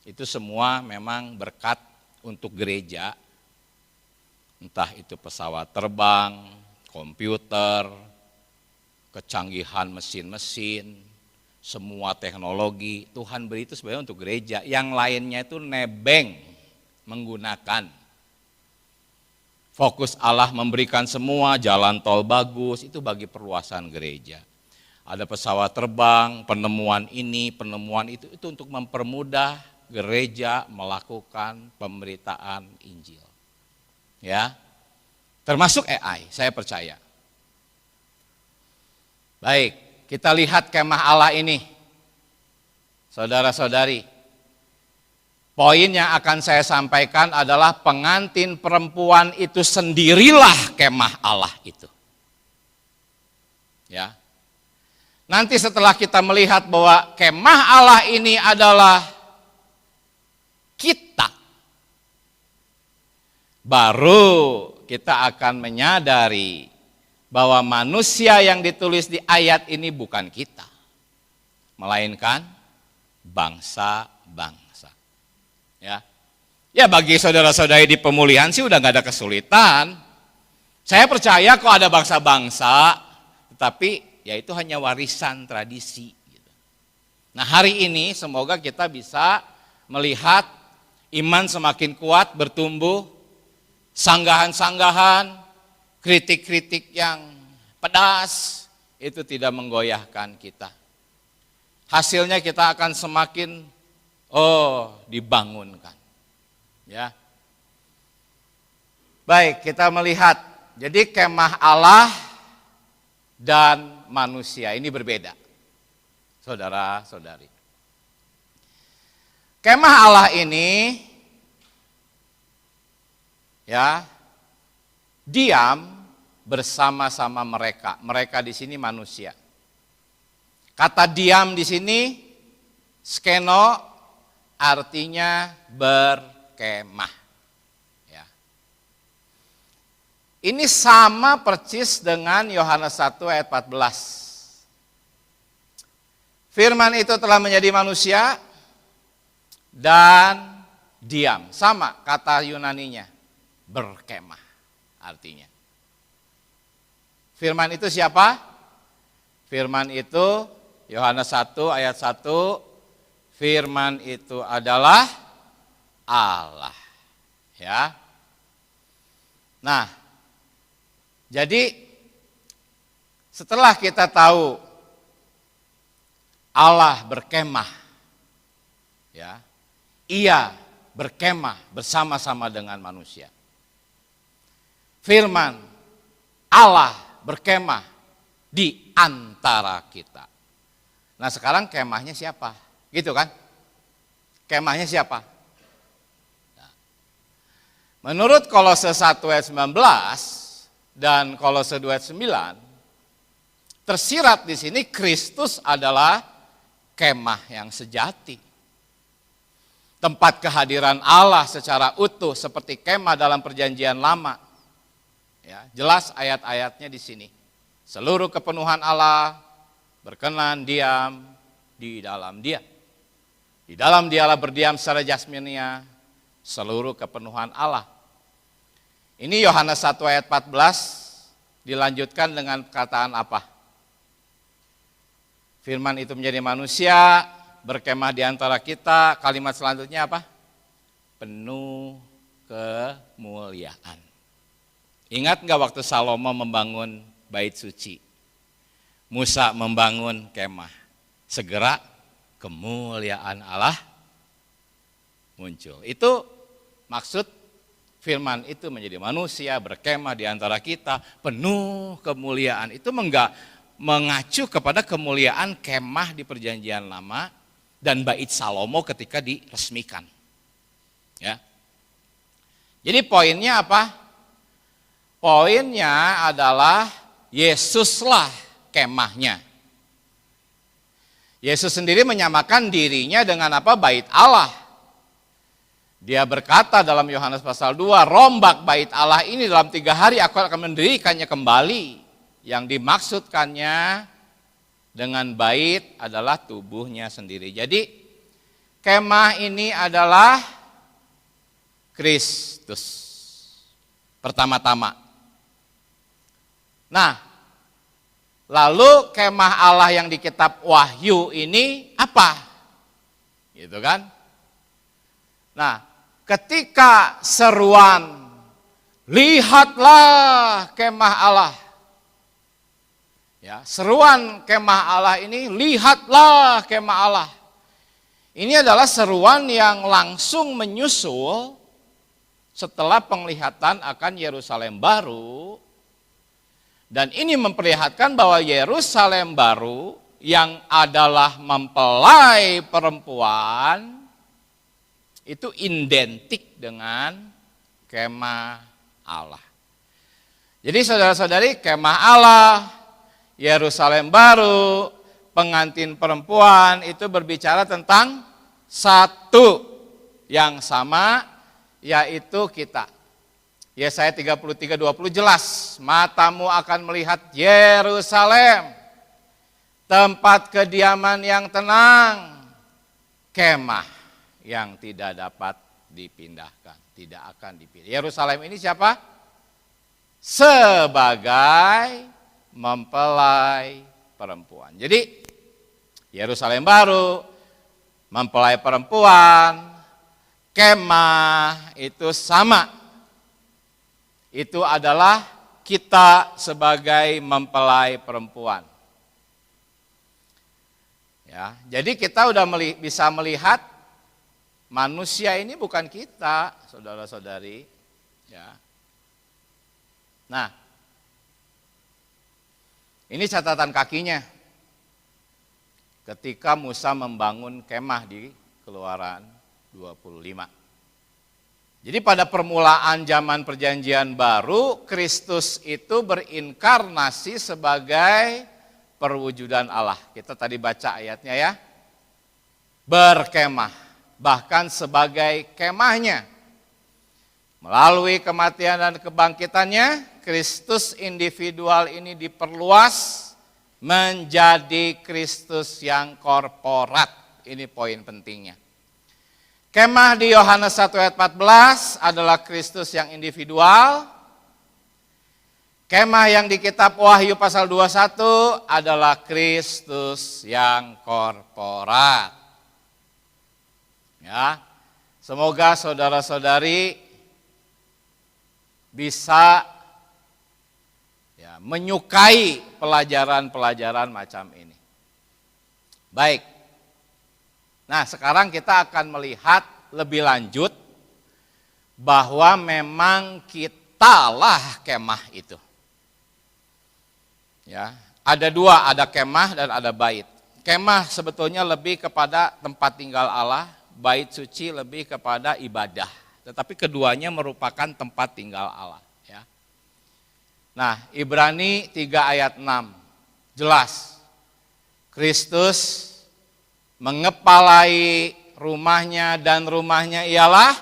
Itu semua memang berkat untuk gereja. Entah itu pesawat terbang, komputer, kecanggihan mesin-mesin, semua teknologi Tuhan beri itu sebenarnya untuk gereja. Yang lainnya itu nebeng menggunakan. Fokus Allah memberikan semua, jalan tol bagus, itu bagi perluasan gereja. Ada pesawat terbang, penemuan ini, penemuan itu untuk mempermudah gereja melakukan pemberitaan Injil. Ya, termasuk AI, saya percaya. Baik, kita lihat kemah Allah ini. Saudara-saudari, poin yang akan saya sampaikan adalah pengantin perempuan itu sendirilah kemah Allah itu. Ya. Nanti setelah kita melihat bahwa kemah Allah ini adalah kita, baru kita akan menyadari bahwa manusia yang ditulis di ayat ini bukan kita, melainkan bangsa-bangsa. Ya bagi saudara-saudari di pemulihan sih udah gak ada kesulitan. Saya percaya kok ada bangsa-bangsa, tetapi ya itu hanya warisan tradisi. Nah hari ini semoga kita bisa melihat iman semakin kuat, bertumbuh, sanggahan-sanggahan, kritik-kritik yang pedas, itu tidak menggoyahkan kita. Hasilnya kita akan semakin dibangunkan. Ya. Baik, kita melihat. Jadi kemah Allah dan manusia ini berbeda. Saudara-saudari. Kemah Allah ini ya diam bersama-sama mereka. Mereka di sini manusia. Kata diam di sini skeno artinya berkemah. Ya. Ini sama persis dengan Yohanes 1 ayat 14. Firman itu telah menjadi manusia dan diam. Sama kata Yunaninya, berkemah artinya. Firman itu siapa? Firman itu Yohanes 1 ayat 1, firman itu adalah Allah. Ya. Nah, jadi setelah kita tahu Allah berkemah, ya, Ia berkemah bersama-sama dengan manusia. Firman Allah berkemah di antara kita. Nah sekarang kemahnya siapa? Gitu kan? Kemahnya siapa? Nah, menurut Kolose 1 ayat 19 dan Kolose 2 ayat 9, tersirat di sini Kristus adalah kemah yang sejati. Tempat kehadiran Allah secara utuh seperti kemah dalam perjanjian lama. Ya, jelas ayat-ayatnya di sini. Seluruh kepenuhan Allah berkenan diam di dalam Dia. Di dalam Dialah berdiam secara jasmania seluruh kepenuhan Allah. Ini Yohanes 1 ayat 14 dilanjutkan dengan perkataan apa? Firman itu menjadi manusia, berkemah di antara kita. Kalimat selanjutnya apa? Penuh kemuliaan. Ingat enggak waktu Salomo membangun bait suci? Musa membangun kemah. Segera kemuliaan Allah muncul. Itu maksud firman itu menjadi manusia, berkemah di antara kita, penuh kemuliaan. Itu mengacu kepada kemuliaan kemah di perjanjian lama dan bait Salomo ketika diresmikan. Ya. Jadi poinnya apa? Poinnya adalah Yesuslah kemahnya. Yesus sendiri menyamakan dirinya dengan apa? Bait Allah. Dia berkata dalam Yohanes pasal 2, rombak bait Allah ini dalam 3 hari aku akan mendirikannya kembali. Yang dimaksudkannya dengan bait adalah tubuhnya sendiri. Jadi kemah ini adalah Kristus pertama-tama. Nah, lalu kemah Allah yang di kitab Wahyu ini apa? Gitu kan? Nah, ketika seruan lihatlah kemah Allah. Ya, seruan kemah Allah ini, lihatlah kemah Allah. Ini adalah seruan yang langsung menyusul setelah penglihatan akan Yerusalem baru. Dan ini memperlihatkan bahwa Yerusalem baru yang adalah mempelai perempuan itu identik dengan kemah Allah. Jadi saudara-saudari, kemah Allah, Yerusalem baru, pengantin perempuan itu berbicara tentang satu yang sama, yaitu kita. Yesaya 33:20 jelas, matamu akan melihat Yerusalem, tempat kediaman yang tenang, kemah yang tidak dapat dipindahkan, tidak akan dipindah. Yerusalem ini siapa? Sebagai mempelai perempuan. Jadi Yerusalem baru, mempelai perempuan, kemah itu sama. itu adalah kita sebagai mempelai perempuan. Ya, jadi kita udah bisa melihat manusia ini bukan kita, saudara-saudari. Ya. Nah, ini catatan kakinya. Ketika Musa membangun kemah di Keluaran 25. Jadi pada permulaan zaman perjanjian baru, Kristus itu berinkarnasi sebagai perwujudan Allah. Kita tadi baca ayatnya ya. Berkemah, bahkan sebagai kemahnya. Melalui kematian dan kebangkitannya, Kristus individual ini diperluas menjadi Kristus yang korporat. Ini poin pentingnya. Kemah di Yohanes 1 ayat 14 adalah Kristus yang individual. Kemah yang di kitab Wahyu pasal 21 adalah Kristus yang korporat. Ya, semoga saudara-saudari bisa menyukai pelajaran-pelajaran macam ini. Baik. Nah, sekarang kita akan melihat lebih lanjut bahwa memang kitalah kemah itu. Ya, ada dua, ada kemah dan ada bait. Kemah sebetulnya lebih kepada tempat tinggal Allah, bait suci lebih kepada ibadah. Tetapi keduanya merupakan tempat tinggal Allah. Ya. Nah, Ibrani 3 ayat 6, jelas. Kristus mengepalai rumahnya dan rumahnya ialah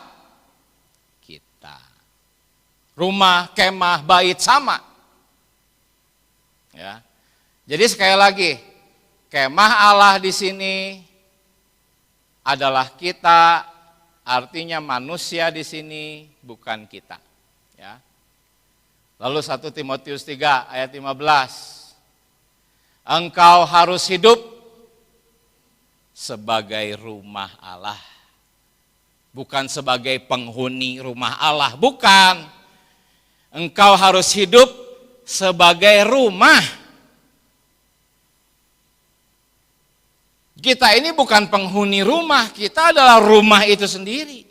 kita. Rumah, kemah, bait sama. Ya. Jadi sekali lagi, kemah Allah di sini adalah kita, artinya manusia di sini bukan kita. Ya. Lalu 1 Timotius 3 ayat 15. Engkau harus hidup sebagai rumah Allah. Bukan sebagai penghuni rumah Allah, bukan. Engkau harus hidup sebagai rumah. Kita ini bukan penghuni rumah, kita adalah rumah itu sendiri.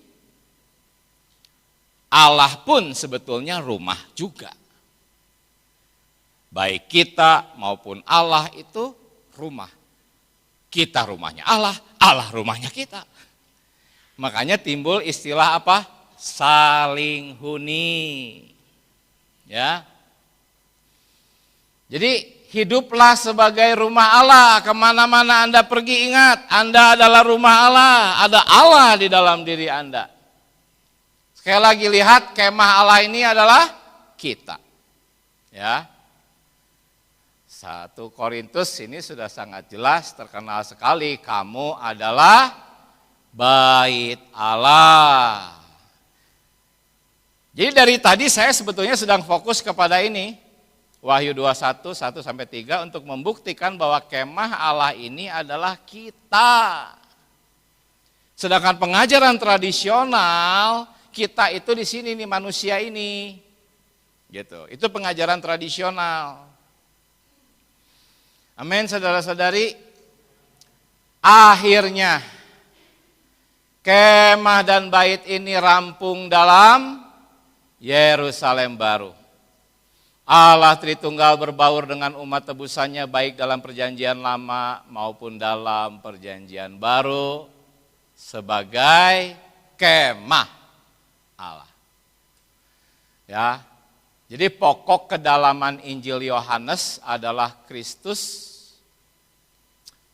Allah pun sebetulnya rumah juga. Baik kita maupun Allah itu rumah. Kita rumahnya Allah, Allah rumahnya kita. Makanya timbul istilah apa? Saling huni. Ya. Jadi hiduplah sebagai rumah Allah. Kemana-mana Anda pergi, ingat, Anda adalah rumah Allah. Ada Allah di dalam diri Anda. Sekali lagi lihat, kemah Allah ini adalah kita. Ya. 1 Korintus ini sudah sangat jelas, terkenal sekali. Kamu adalah bait Allah. Jadi dari tadi saya sebetulnya sedang fokus kepada ini. Wahyu 21, 1-3 untuk membuktikan bahwa kemah Allah ini adalah kita. Sedangkan pengajaran tradisional, kita itu di sini nih, manusia ini. Gitu. Itu pengajaran tradisional. Amin, saudara-saudari. Akhirnya kemah dan bait ini rampung dalam Yerusalem baru. Allah Tritunggal berbaur dengan umat tebusannya baik dalam perjanjian lama maupun dalam perjanjian baru sebagai kemah Allah. Ya. Jadi pokok kedalaman Injil Yohanes adalah Kristus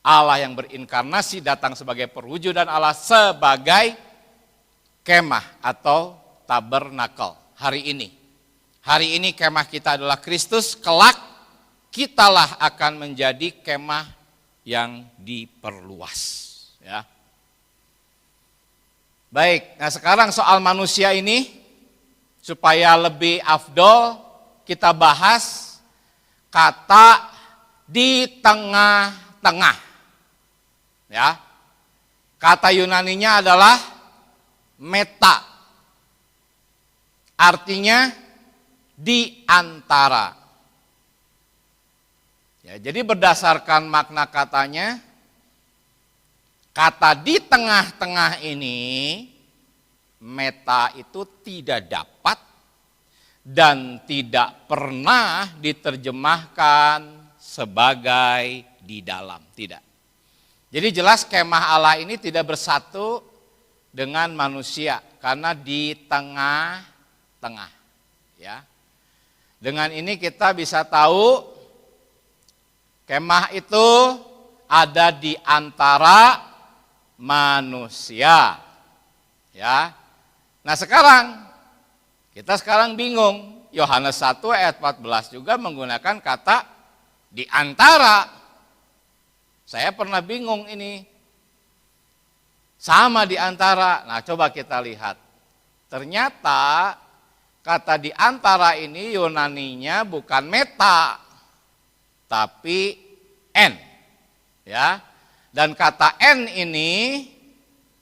Allah yang berinkarnasi datang sebagai perwujudan Allah sebagai kemah atau tabernakel hari ini. Hari ini kemah kita adalah Kristus, kelak kitalah akan menjadi kemah yang diperluas. Ya. Baik, nah sekarang soal manusia ini, supaya lebih afdol kita bahas kata di tengah-tengah. Ya. Kata Yunaninya adalah meta. Artinya di antara. Ya, jadi berdasarkan makna katanya, kata di tengah-tengah ini, meta itu tidak dapat dan tidak pernah diterjemahkan sebagai di dalam, tidak. Jadi jelas kemah Allah ini tidak bersatu dengan manusia karena di tengah-tengah, ya. Dengan ini kita bisa tahu kemah itu ada di antara manusia, ya. Nah kita sekarang bingung. Yohanes 1 ayat 14 juga menggunakan kata di antara. Saya pernah bingung ini. Sama di antara. Nah, coba kita lihat. Ternyata kata di antara ini Yunaninya bukan meta, tapi en. Ya. Dan kata en ini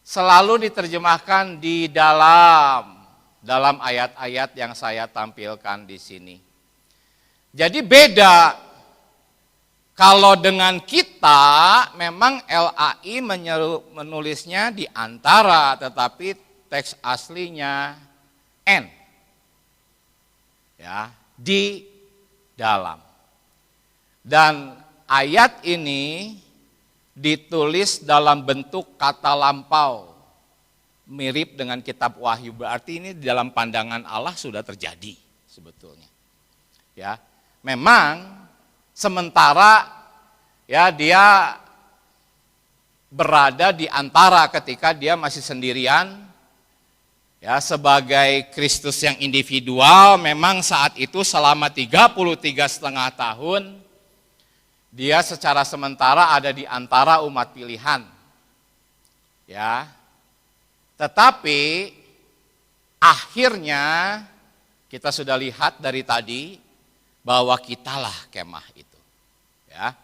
selalu diterjemahkan di dalam ayat-ayat yang saya tampilkan di sini. Jadi beda. Kalau dengan kita memang LAI menulisnya di antara, tetapi teks aslinya N. Ya, di dalam. Dan ayat ini ditulis dalam bentuk kata lampau. Mirip dengan kitab Wahyu, berarti ini dalam pandangan Allah sudah terjadi sebetulnya. Ya, memang sementara ya dia berada di antara ketika dia masih sendirian ya sebagai Kristus yang individual, memang saat itu selama 33,5 tahun dia secara sementara ada di antara umat pilihan. Ya. Tetapi akhirnya kita sudah lihat dari tadi bahwa kitalah kemah itu. Ya.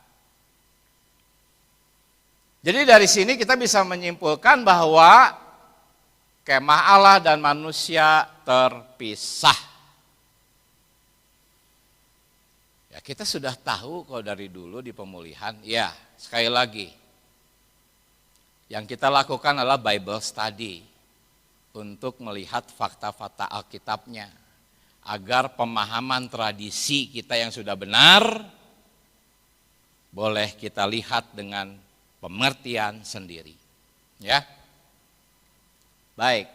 Jadi dari sini kita bisa menyimpulkan bahwa kemah Allah dan manusia terpisah. Ya, kita sudah tahu kalau dari dulu di pemulihan, ya sekali lagi. Yang kita lakukan adalah Bible study untuk melihat fakta-fakta Alkitabnya. Agar pemahaman tradisi kita yang sudah benar boleh kita lihat dengan pengertian sendiri. Ya. Baik.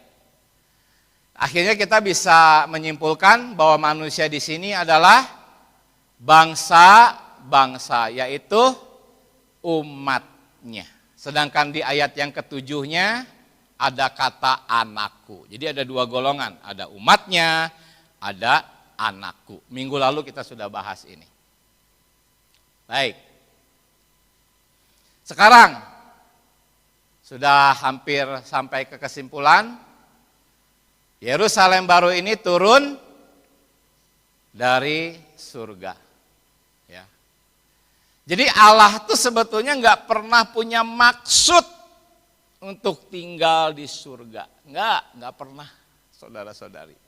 Akhirnya kita bisa menyimpulkan bahwa manusia di sini adalah bangsa-bangsa, yaitu umatnya. Sedangkan di ayat yang ketujuhnya ada kata anakku. Jadi ada dua golongan, ada umatnya, ada anakku. Minggu lalu kita sudah bahas ini. Baik. Sekarang sudah hampir sampai ke kesimpulan. Yerusalem baru ini turun dari surga. Ya. Jadi Allah tuh sebetulnya nggak pernah punya maksud untuk tinggal di surga. Nggak pernah, saudara-saudari.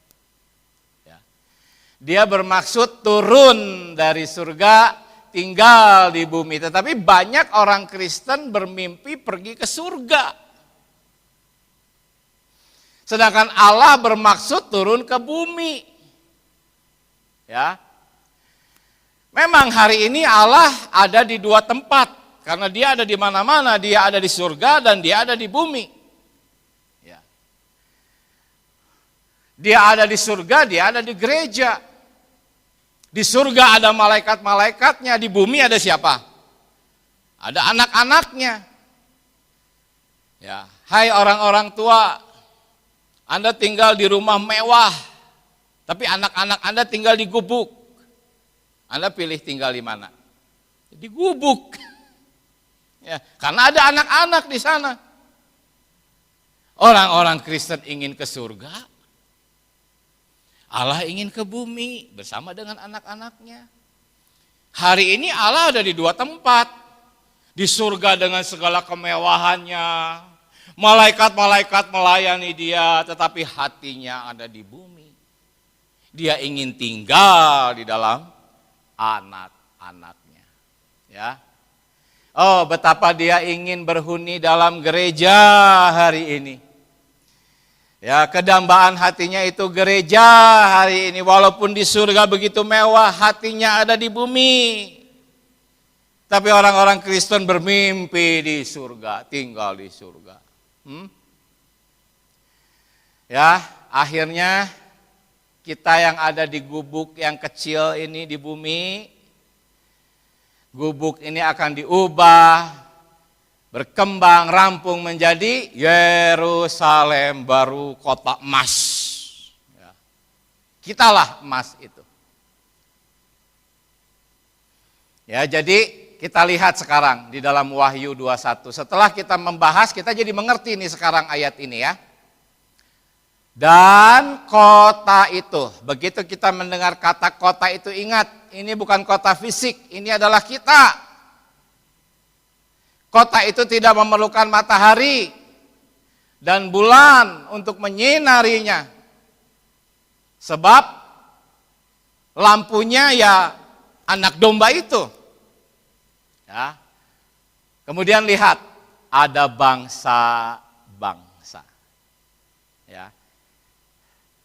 Dia bermaksud turun dari surga, tinggal di bumi. Tetapi banyak orang Kristen bermimpi pergi ke surga. Sedangkan Allah bermaksud turun ke bumi. Ya. Memang hari ini Allah ada di dua tempat. Karena dia ada di mana-mana, dia ada di surga dan dia ada di bumi. Ya. Dia ada di surga, dia ada di gereja. Di surga ada malaikat-malaikatnya, di bumi ada siapa? Ada anak-anaknya. Ya, hai orang-orang tua, Anda tinggal di rumah mewah, tapi anak-anak Anda tinggal di gubuk. Anda pilih tinggal di mana? Di gubuk. Ya, karena ada anak-anak di sana. Orang-orang Kristen ingin ke surga, Allah ingin ke bumi bersama dengan anak-anaknya. Hari ini Allah ada di dua tempat. Di surga dengan segala kemewahannya. Malaikat-malaikat melayani dia, tetapi hatinya ada di bumi. Dia ingin tinggal di dalam anak-anaknya. Ya. Oh, betapa dia ingin berhuni dalam gereja hari ini. Ya, kedambaan hatinya itu gereja hari ini. Walaupun di surga begitu mewah, hatinya ada di bumi. Tapi orang-orang Kristen bermimpi di surga, tinggal di surga. Ya, akhirnya kita yang ada di gubuk yang kecil ini di bumi, gubuk ini akan diubah, berkembang, rampung menjadi Yerusalem baru, kota emas. Ya. Kitalah emas itu. Ya, jadi kita lihat sekarang di dalam Wahyu 21. Setelah kita membahas, kita jadi mengerti nih sekarang ayat ini ya. Dan kota itu, begitu kita mendengar kata kota itu, ingat, ini bukan kota fisik, ini adalah kita. Kota itu tidak memerlukan matahari dan bulan untuk menyinarinya. Sebab lampunya ya anak domba itu. Ya. Kemudian lihat, ada bangsa-bangsa. Ya.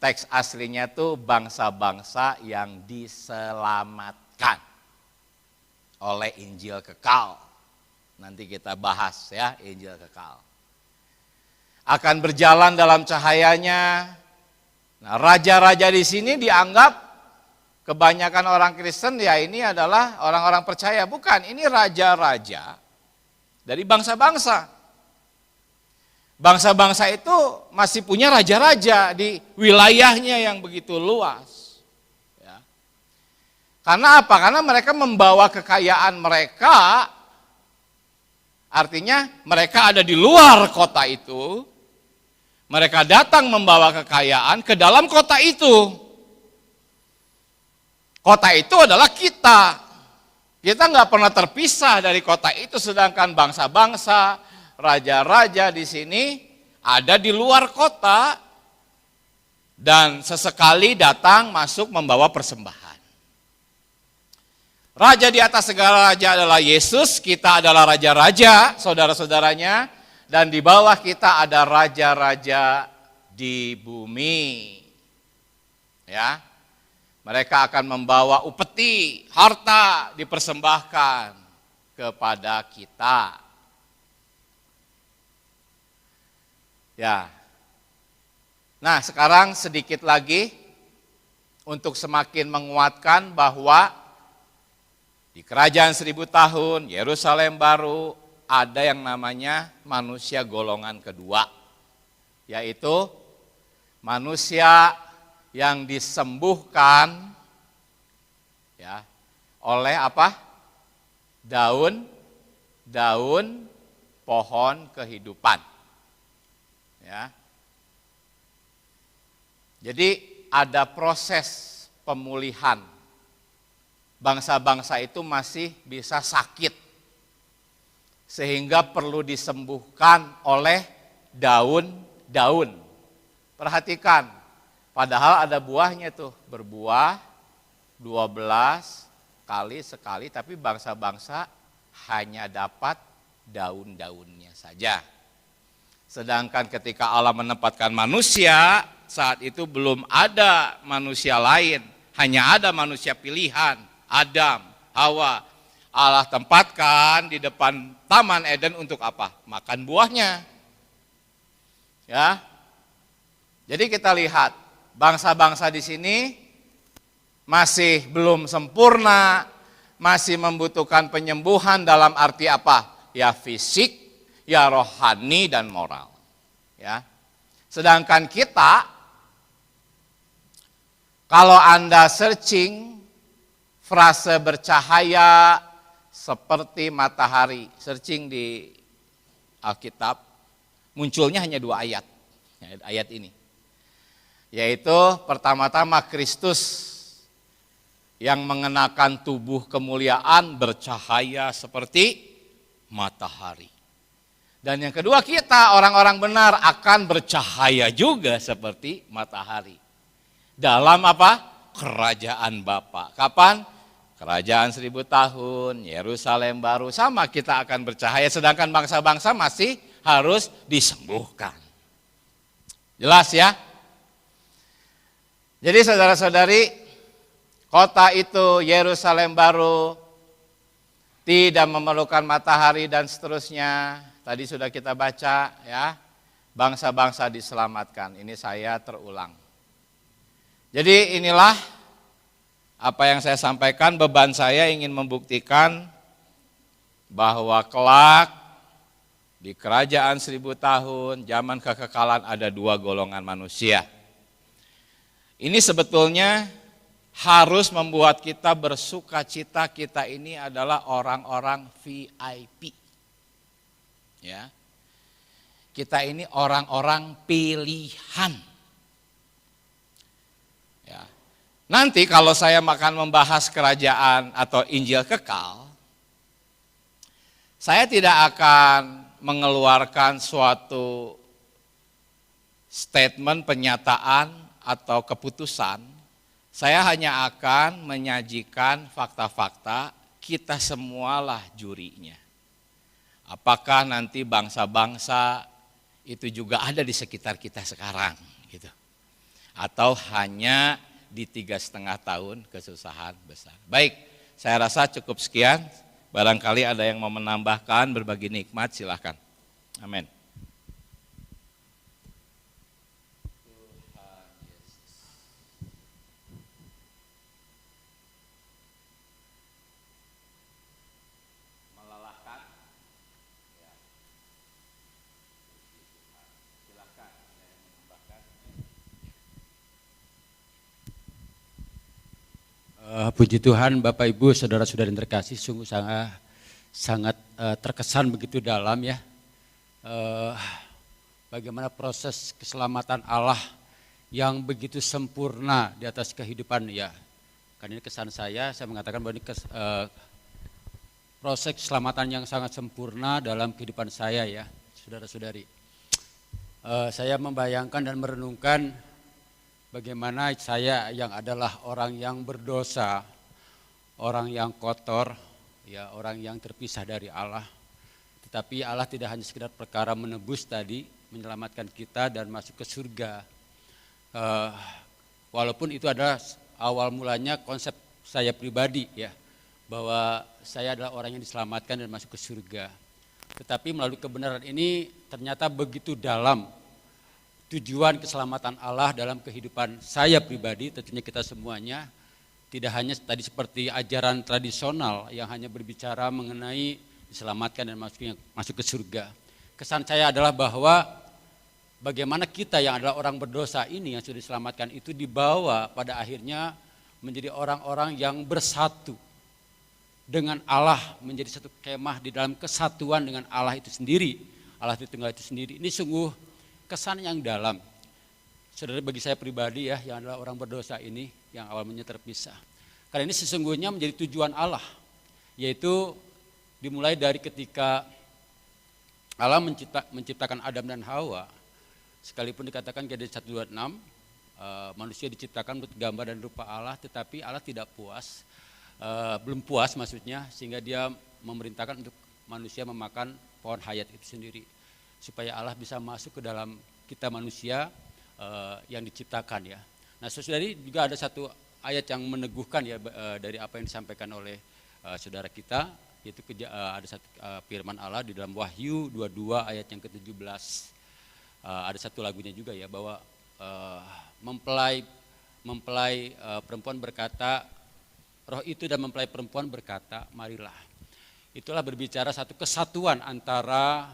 Teks aslinya tuh bangsa-bangsa yang diselamatkan oleh Injil kekal. Nanti kita bahas ya, Injil kekal. Akan berjalan dalam cahayanya. Nah, raja-raja di sini dianggap kebanyakan orang Kristen ya ini adalah orang-orang percaya. Bukan, ini raja-raja dari bangsa-bangsa. Bangsa-bangsa itu masih punya raja-raja di wilayahnya yang begitu luas. Ya. Karena apa? Karena mereka membawa kekayaan mereka, artinya mereka ada di luar kota itu, mereka datang membawa kekayaan ke dalam kota itu. Kota itu adalah kita. Kita nggak pernah terpisah dari kota itu, sedangkan bangsa-bangsa, raja-raja di sini ada di luar kota dan sesekali datang masuk membawa persembahan. Raja di atas segala raja adalah Yesus, kita adalah raja-raja, saudara-saudaranya, dan di bawah kita ada raja-raja di bumi. Ya. Mereka akan membawa upeti, harta dipersembahkan kepada kita. Ya. Nah, sekarang sedikit lagi untuk semakin menguatkan bahwa di kerajaan 1000 tahun, Yerusalem baru, ada yang namanya manusia golongan kedua, yaitu manusia yang disembuhkan ya oleh apa? Daun pohon kehidupan. Ya. Jadi ada proses pemulihan. Bangsa-bangsa itu masih bisa sakit, sehingga perlu disembuhkan oleh daun-daun. Perhatikan, padahal ada buahnya tuh, berbuah 12 kali sekali, tapi bangsa-bangsa hanya dapat daun-daunnya saja. Sedangkan ketika Allah menempatkan manusia, saat itu belum ada manusia lain, hanya ada manusia pilihan, Adam, Hawa. Allah tempatkan di depan Taman Eden untuk apa? Makan buahnya. Ya. Jadi kita lihat, bangsa-bangsa di sini masih belum sempurna, masih membutuhkan penyembuhan dalam arti apa? Ya fisik, ya rohani dan moral. Ya. Sedangkan kita, kalau Anda searching frase bercahaya seperti matahari, searching di Alkitab, munculnya hanya 2 ayat. Ayat ini. Yaitu pertama-tama Kristus yang mengenakan tubuh kemuliaan bercahaya seperti matahari. Dan yang kedua, kita orang-orang benar akan bercahaya juga seperti matahari. Dalam apa? kerajaan Bapa. Kapan? Kerajaan 1000 tahun, Yerusalem baru, sama kita akan bercahaya, sedangkan bangsa-bangsa masih harus disembuhkan. Jelas ya? Jadi saudara-saudari, kota itu Yerusalem baru, tidak memerlukan matahari dan seterusnya. Tadi sudah kita baca ya, bangsa-bangsa diselamatkan. Ini saya terulang. Jadi inilah apa yang saya sampaikan, beban saya ingin membuktikan bahwa kelak di kerajaan 1000 tahun, zaman kekekalan ada 2 golongan manusia. Ini sebetulnya harus membuat kita bersuka cita, kita ini adalah orang-orang VIP. Ya. Kita ini orang-orang pilihan. Ya. Nanti kalau saya akan membahas kerajaan atau Injil kekal, saya tidak akan mengeluarkan suatu statement, pernyataan atau keputusan. Saya hanya akan menyajikan fakta-fakta, kita semualah jurinya. Apakah nanti bangsa-bangsa itu juga ada di sekitar kita sekarang, gitu. Atau hanya di 3,5 tahun kesusahan besar. Baik, saya rasa cukup sekian. Barangkali ada yang mau menambahkan, berbagi nikmat, silahkan. Amin. Puji Tuhan, Bapak Ibu, saudara-saudara yang terkasih, sungguh sangat terkesan begitu dalam ya. Bagaimana proses keselamatan Allah yang begitu sempurna di atas kehidupan ya. Karena ini kesan saya mengatakan bahwa ini proses keselamatan yang sangat sempurna dalam kehidupan saya ya, saudara-saudari. Saya membayangkan dan merenungkan bagaimana saya yang adalah orang yang berdosa, orang yang kotor, ya, orang yang terpisah dari Allah. Tetapi Allah tidak hanya sekedar perkara menebus tadi, menyelamatkan kita dan masuk ke surga. Walaupun itu adalah awal mulanya konsep saya pribadi ya, bahwa saya adalah orang yang diselamatkan dan masuk ke surga. Tetapi melalui kebenaran ini ternyata begitu dalam tujuan keselamatan Allah dalam kehidupan saya pribadi, tentunya kita semuanya, tidak hanya tadi seperti ajaran tradisional yang hanya berbicara mengenai diselamatkan dan masuk ke surga. Kesan saya adalah bahwa bagaimana kita yang adalah orang berdosa ini yang sudah diselamatkan itu dibawa pada akhirnya menjadi orang-orang yang bersatu dengan Allah, menjadi satu kemah di dalam kesatuan dengan Allah itu sendiri, Allah Tritunggal itu sendiri. Ini sungguh kesan yang dalam. Saudara, bagi saya pribadi ya, yang adalah orang berdosa ini, yang awalnya terpisah. Karena ini sesungguhnya menjadi tujuan Allah, yaitu dimulai dari ketika Allah menciptakan Adam dan Hawa, sekalipun dikatakan Genesis 1:26, manusia diciptakan menurut gambar dan rupa Allah, tetapi Allah tidak puas, belum puas maksudnya, sehingga dia memerintahkan untuk manusia memakan pohon hayat itu sendiri, supaya Allah bisa masuk ke dalam kita manusia yang diciptakan ya. Nah, saudari, juga ada satu ayat yang meneguhkan ya dari apa yang disampaikan oleh saudara kita, yaitu ada satu firman Allah di dalam Wahyu 22 ayat yang ke-17. Ada satu lagunya juga ya, bahwa mempelai perempuan berkata, roh itu dan mempelai perempuan berkata, marilah. Itulah berbicara satu kesatuan antara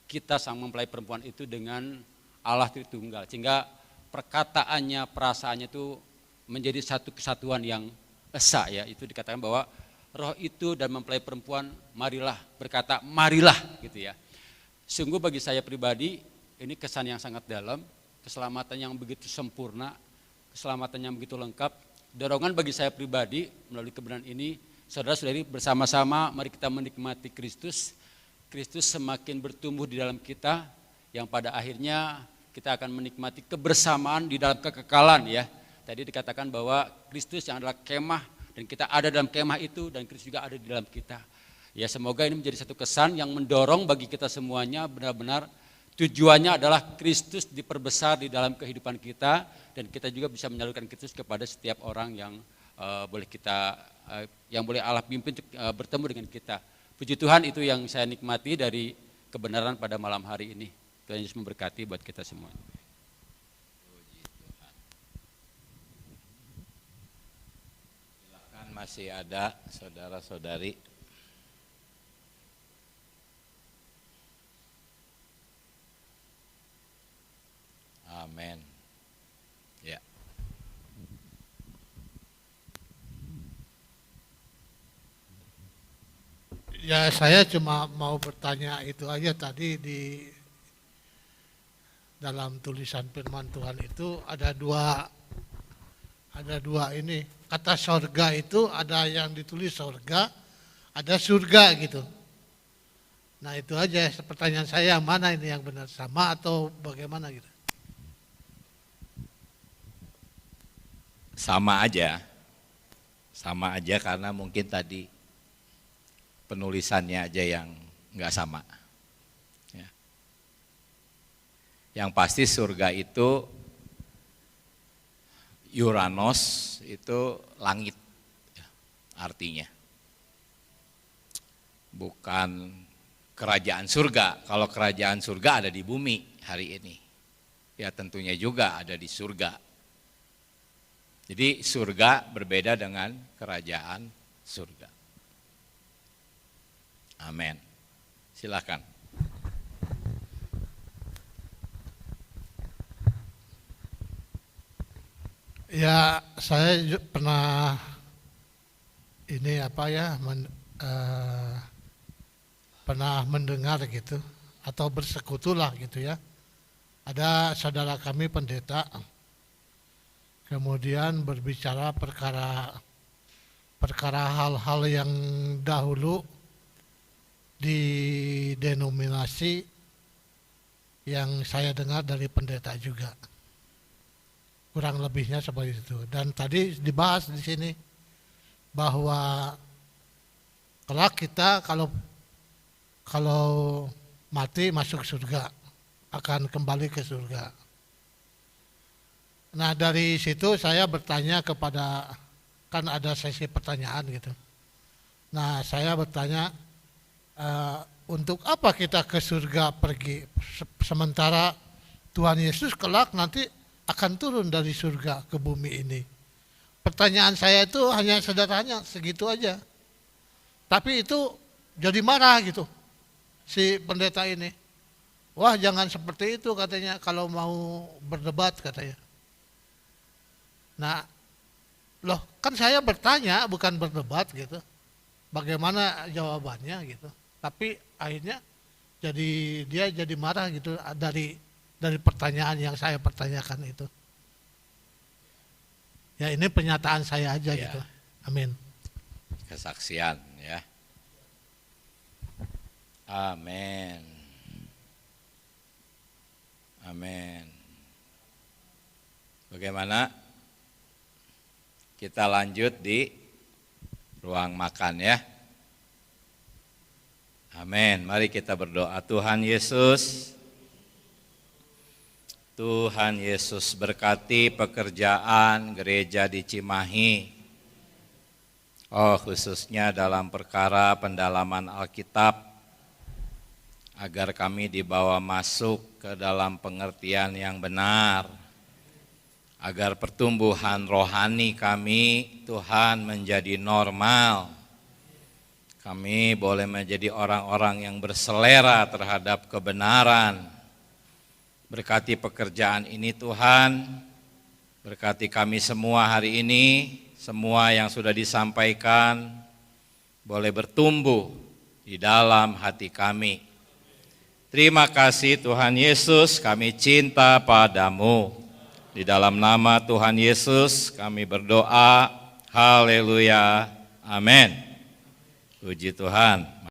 kita sang mempelai perempuan itu dengan Allah Tritunggal, sehingga perkataannya, perasaannya itu menjadi satu kesatuan yang esa ya. Itu dikatakan bahwa roh itu dan mempelai perempuan marilah, berkata marilah gitu ya. Sungguh bagi saya pribadi ini kesan yang sangat dalam, keselamatan yang begitu sempurna, keselamatan yang begitu lengkap. Dorongan bagi saya pribadi melalui kebenaran ini, saudara-saudari, bersama-sama mari kita menikmati Kristus. Kristus semakin bertumbuh di dalam kita, yang pada akhirnya kita akan menikmati kebersamaan di dalam kekekalan ya, tadi dikatakan bahwa Kristus yang adalah kemah dan kita ada dalam kemah itu dan Kristus juga ada di dalam kita. Ya semoga ini menjadi satu kesan yang mendorong bagi kita semuanya benar-benar tujuannya adalah Kristus diperbesar di dalam kehidupan kita dan kita juga bisa menyalurkan Kristus kepada setiap orang yang boleh Allah pimpin untuk bertemu dengan kita. Puji Tuhan, itu yang saya nikmati dari kebenaran pada malam hari ini. Tuhan Yesus memberkati buat kita semua. Silakan, masih ada saudara-saudari. Amin. Ya. Ya, saya cuma mau bertanya itu aja tadi di dalam tulisan firman Tuhan itu ada dua ini kata sorga itu ada yang ditulis sorga, ada surga gitu. Nah itu aja pertanyaan saya, mana ini yang benar, sama atau bagaimana gitu? Sama aja karena mungkin tadi penulisannya aja yang nggak sama. Ya. Yang pasti surga itu Uranus itu langit, ya, artinya bukan kerajaan surga. Kalau kerajaan surga ada di bumi hari ini, ya tentunya juga ada di surga. Jadi surga berbeda dengan kerajaan surga. Amin. Silakan. Ya saya pernah pernah mendengar gitu atau bersekutulah gitu ya. Ada saudara kami pendeta kemudian berbicara perkara hal-hal yang dahulu di denominasi yang saya dengar dari pendeta juga. Kurang lebihnya seperti itu. Dan tadi dibahas di sini bahwa kelak kita kalau mati masuk surga, akan kembali ke surga. Nah dari situ saya bertanya kepada, kan ada sesi pertanyaan gitu. Nah saya bertanya, untuk apa kita ke surga pergi, sementara Tuhan Yesus kelak nanti akan turun dari surga ke bumi ini. Pertanyaan saya itu hanya sederhana segitu aja. Tapi itu jadi marah gitu si pendeta ini. Wah jangan seperti itu katanya kalau mau berdebat katanya. Nah loh kan saya bertanya bukan berdebat gitu. Bagaimana jawabannya gitu. Tapi akhirnya dia jadi marah gitu dari pertanyaan yang saya pertanyakan itu. Ya ini pernyataan saya aja Ya. gitu. Amin. Kesaksian ya. Amin. Amin. Bagaimana? Kita lanjut di ruang makan ya. Amin. Mari kita berdoa. Tuhan Yesus berkati pekerjaan gereja di Cimahi. Oh, khususnya dalam perkara pendalaman Alkitab, agar kami dibawa masuk ke dalam pengertian yang benar, agar pertumbuhan rohani kami, Tuhan, menjadi normal. Kami boleh menjadi orang-orang yang berselera terhadap kebenaran. Berkati pekerjaan ini Tuhan, berkati kami semua hari ini, semua yang sudah disampaikan boleh bertumbuh di dalam hati kami. Terima kasih Tuhan Yesus, kami cinta padamu. Di dalam nama Tuhan Yesus kami berdoa, haleluya, amin. Puji Tuhan.